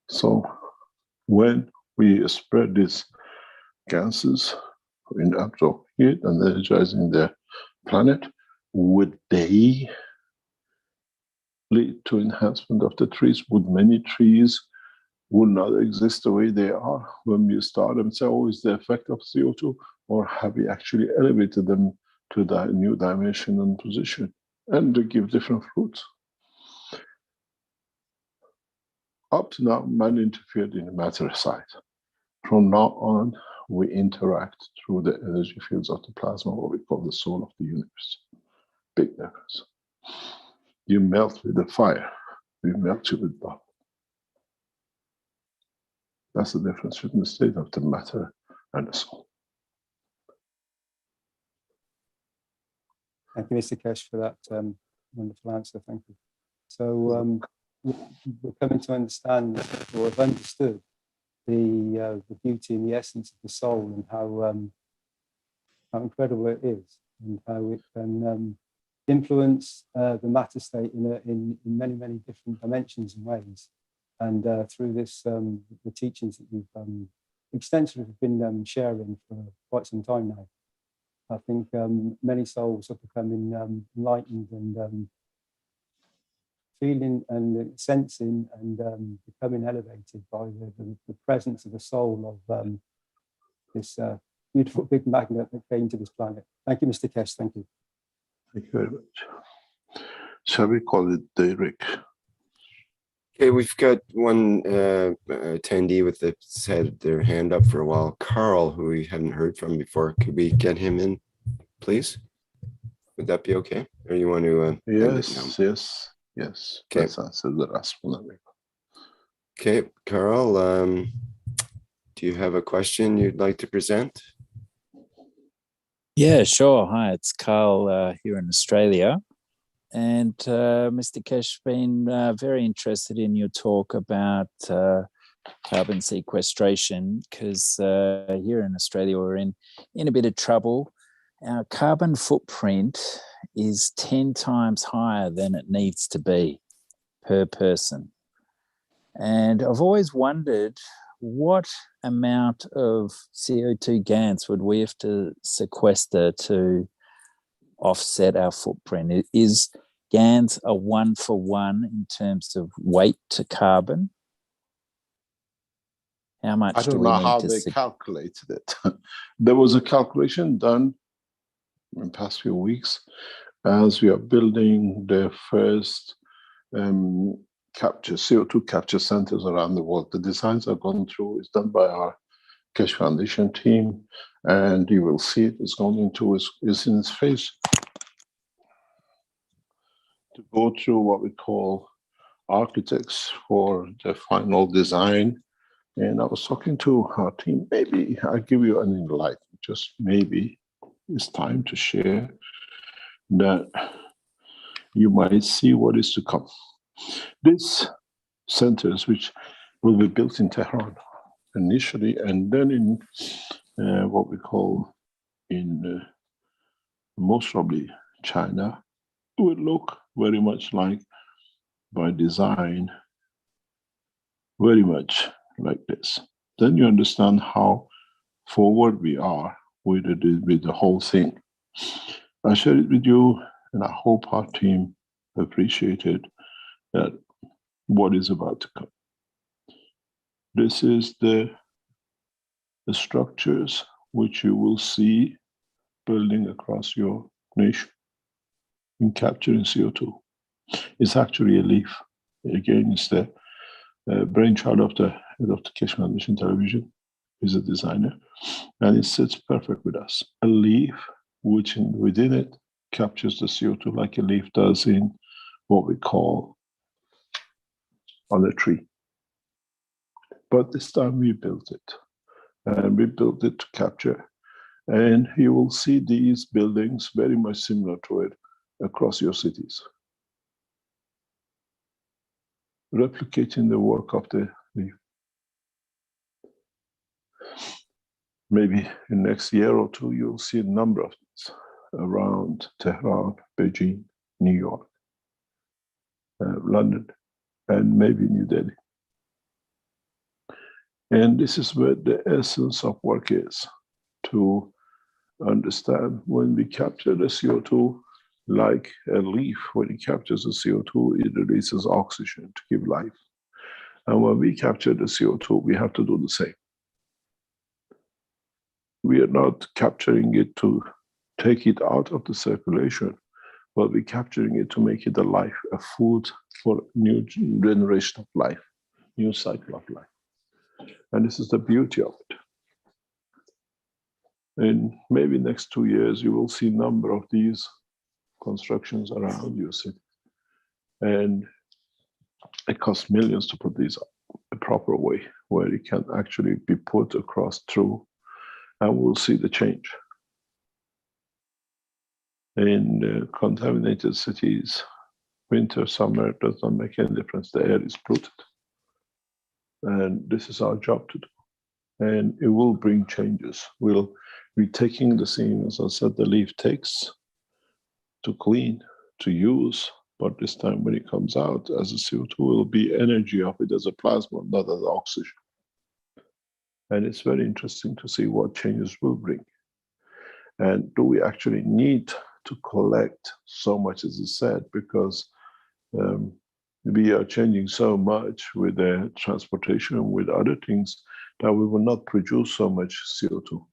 So when we spread these gases in absorbing it and energizing the planet, would they lead to enhancement of the trees? Would many trees would not exist the way they are when we start them? So, oh, is the effect of CO2, or have we actually elevated them to that new dimension and position? And they give different fruits. Up to now, man interfered in the matter side. From now on, we interact through the energy fields of the plasma, what we call the soul of the universe. Big difference. You melt with the fire, we melt you with love. That's the difference between the state of the matter and the soul. Thank you, Mr. Keshe, for that wonderful answer. Thank you. So we're coming to understand, or have understood, the beauty and the essence of the soul, and how incredible it is, and how it can influence the matter state in many, many different dimensions and ways. And through this, the teachings that you've extensively been sharing for quite some time now, I think many souls are becoming enlightened and feeling and sensing and becoming elevated by the presence of the soul of this beautiful big magnet that came to this planet. Thank you, Mr. Keshe. Thank you. Thank you very much. Shall we call it Derek? Okay, we've got one attendee with had their hand up for a while. Carl, who we hadn't heard from before. Could we get him in, please? Would that be okay? Or you want to? Yes. Okay. Let's answer the last one. Okay, Carl. do you have a question you'd like to present? Yeah, sure. Hi, it's Carl here in Australia. And Mr. Kesh, been very interested in your talk about carbon sequestration, because here in Australia we're in a bit of trouble. Our carbon footprint is 10 times higher than it needs to be per person. And I've always wondered, what amount of CO2 GANs would we have to sequester to offset our footprint? Is GANs a 1-for-1 in terms of weight to carbon? How much I do don't we know need how to they calculated it. There was a calculation done in the past few weeks as we are building the first CO2 capture centers around the world. The designs are gone through, it's done by our Keshe Foundation team, and you will see it is going into, is in its phase to go through what we call architects for the final design. And I was talking to our team, maybe I'll give you an insight, just maybe it's time to share that you might see what is to come. These centers, which will be built in Tehran initially, and then in what we call in most probably China, will look very much like, by design, very much like this. Then you understand how forward we are with the whole thing. I share it with you, and I hope our team appreciated that what is about to come. This is the structures which you will see building across your nation in capturing CO2. It's actually a leaf. Again, it's the brainchild of the head of the Keshe Foundation Television. He's a designer, and it sits perfect with us. A leaf which within it captures the CO2 like a leaf does in what we call on a tree. But this time we built it, and we built it to capture. And you will see these buildings very much similar to it across your cities, replicating the work of the leaf. Maybe in the next year or two, you'll see a number of these around Tehran, Beijing, New York, London, and maybe New Delhi. And this is where the essence of work is, to understand when we capture the CO2, like a leaf, when it captures the CO2, it releases oxygen to give life. And when we capture the CO2, we have to do the same. We are not capturing it to take it out of the circulation, but we're capturing it to make it a life, a food for new generation of life, new cycle of life. And this is the beauty of it. In maybe next 2 years, you will see a number of these constructions around your city. And it costs millions to put these up a proper way, where it can actually be put across through, and we'll see the change. In contaminated cities, winter, summer, does not make any difference. The air is polluted. And this is our job to do. And it will bring changes. We'll be taking the same, as I said, the leaf takes to clean, to use, but this time when it comes out as a CO2, it will be energy of it as a plasma, not as oxygen. And it's very interesting to see what changes will bring. And do we actually need to collect so much, as I said, because we are changing so much with the transportation and with other things that we will not produce so much CO2.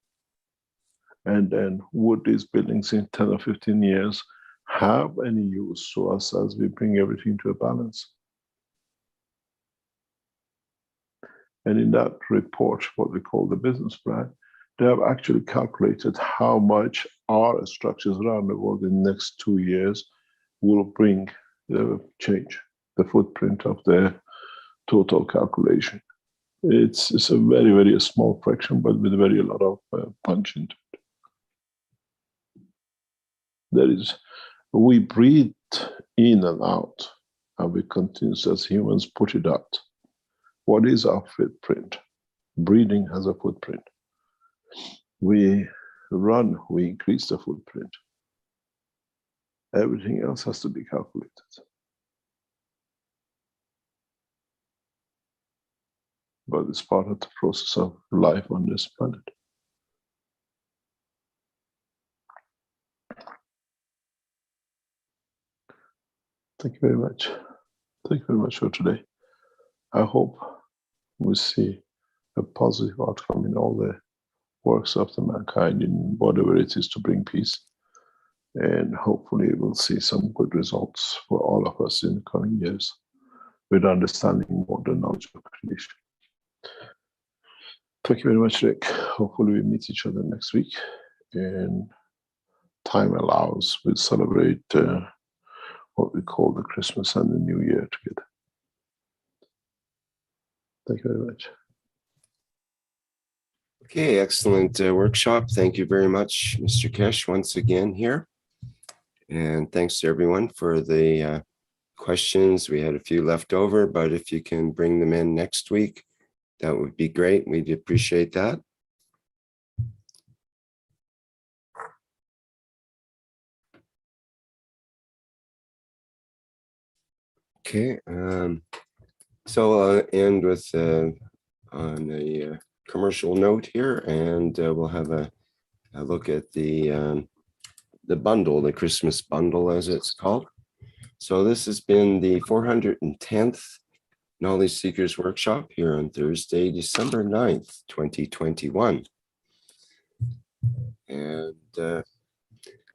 And then would these buildings in 10 or 15 years have any use to us as we bring everything to a balance? And in that report, what we call the business plan, they have actually calculated how much our structures around the world in the next 2 years will bring the change, the footprint of the total calculation. It's a very, very small fraction, but with very lot of punch into it. There is, we breathe in and out, and we continue as humans put it out. What is our footprint? Breathing has a footprint. We run, we increase the footprint. Everything else has to be calculated. But it's part of the process of life on this planet. Thank you very much. Thank you very much for today. I hope we see a positive outcome in all the works of the mankind in whatever it is to bring peace. And hopefully we'll see some good results for all of us in the coming years with understanding more the knowledge of creation. Thank you very much, Rick. Hopefully we meet each other next week, and time allows, we'll celebrate what we call the Christmas and the New Year together. Thank you very much. Okay, excellent workshop. Thank you very much, Mr. Kesh, once again here. And thanks to everyone for the questions. We had a few left over, but if you can bring them in next week, that would be great. We'd appreciate that. Okay, so I'll end with on a commercial note here, and we'll have a look at the bundle, the Christmas bundle, as it's called. So this has been the 410th Knowledge Seekers Workshop here on Thursday, December 9th, 2021. And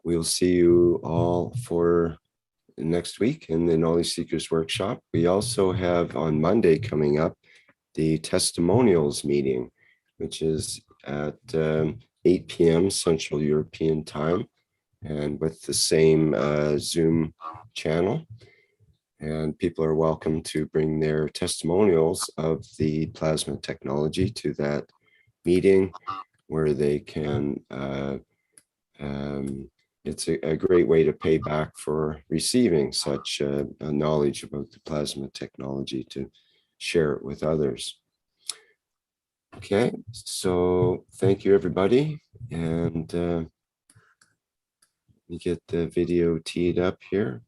we'll see you all for next week in the Knowledge Seekers Workshop. We also have on Monday coming up the testimonials meeting, which is at 8 p.m. Central European Time, and with the same Zoom channel. And people are welcome to bring their testimonials of the plasma technology to that meeting, where they can, it's a great way to pay back for receiving such a knowledge about the plasma technology, to share it with others. Okay, so thank you, everybody. And we get the video teed up here.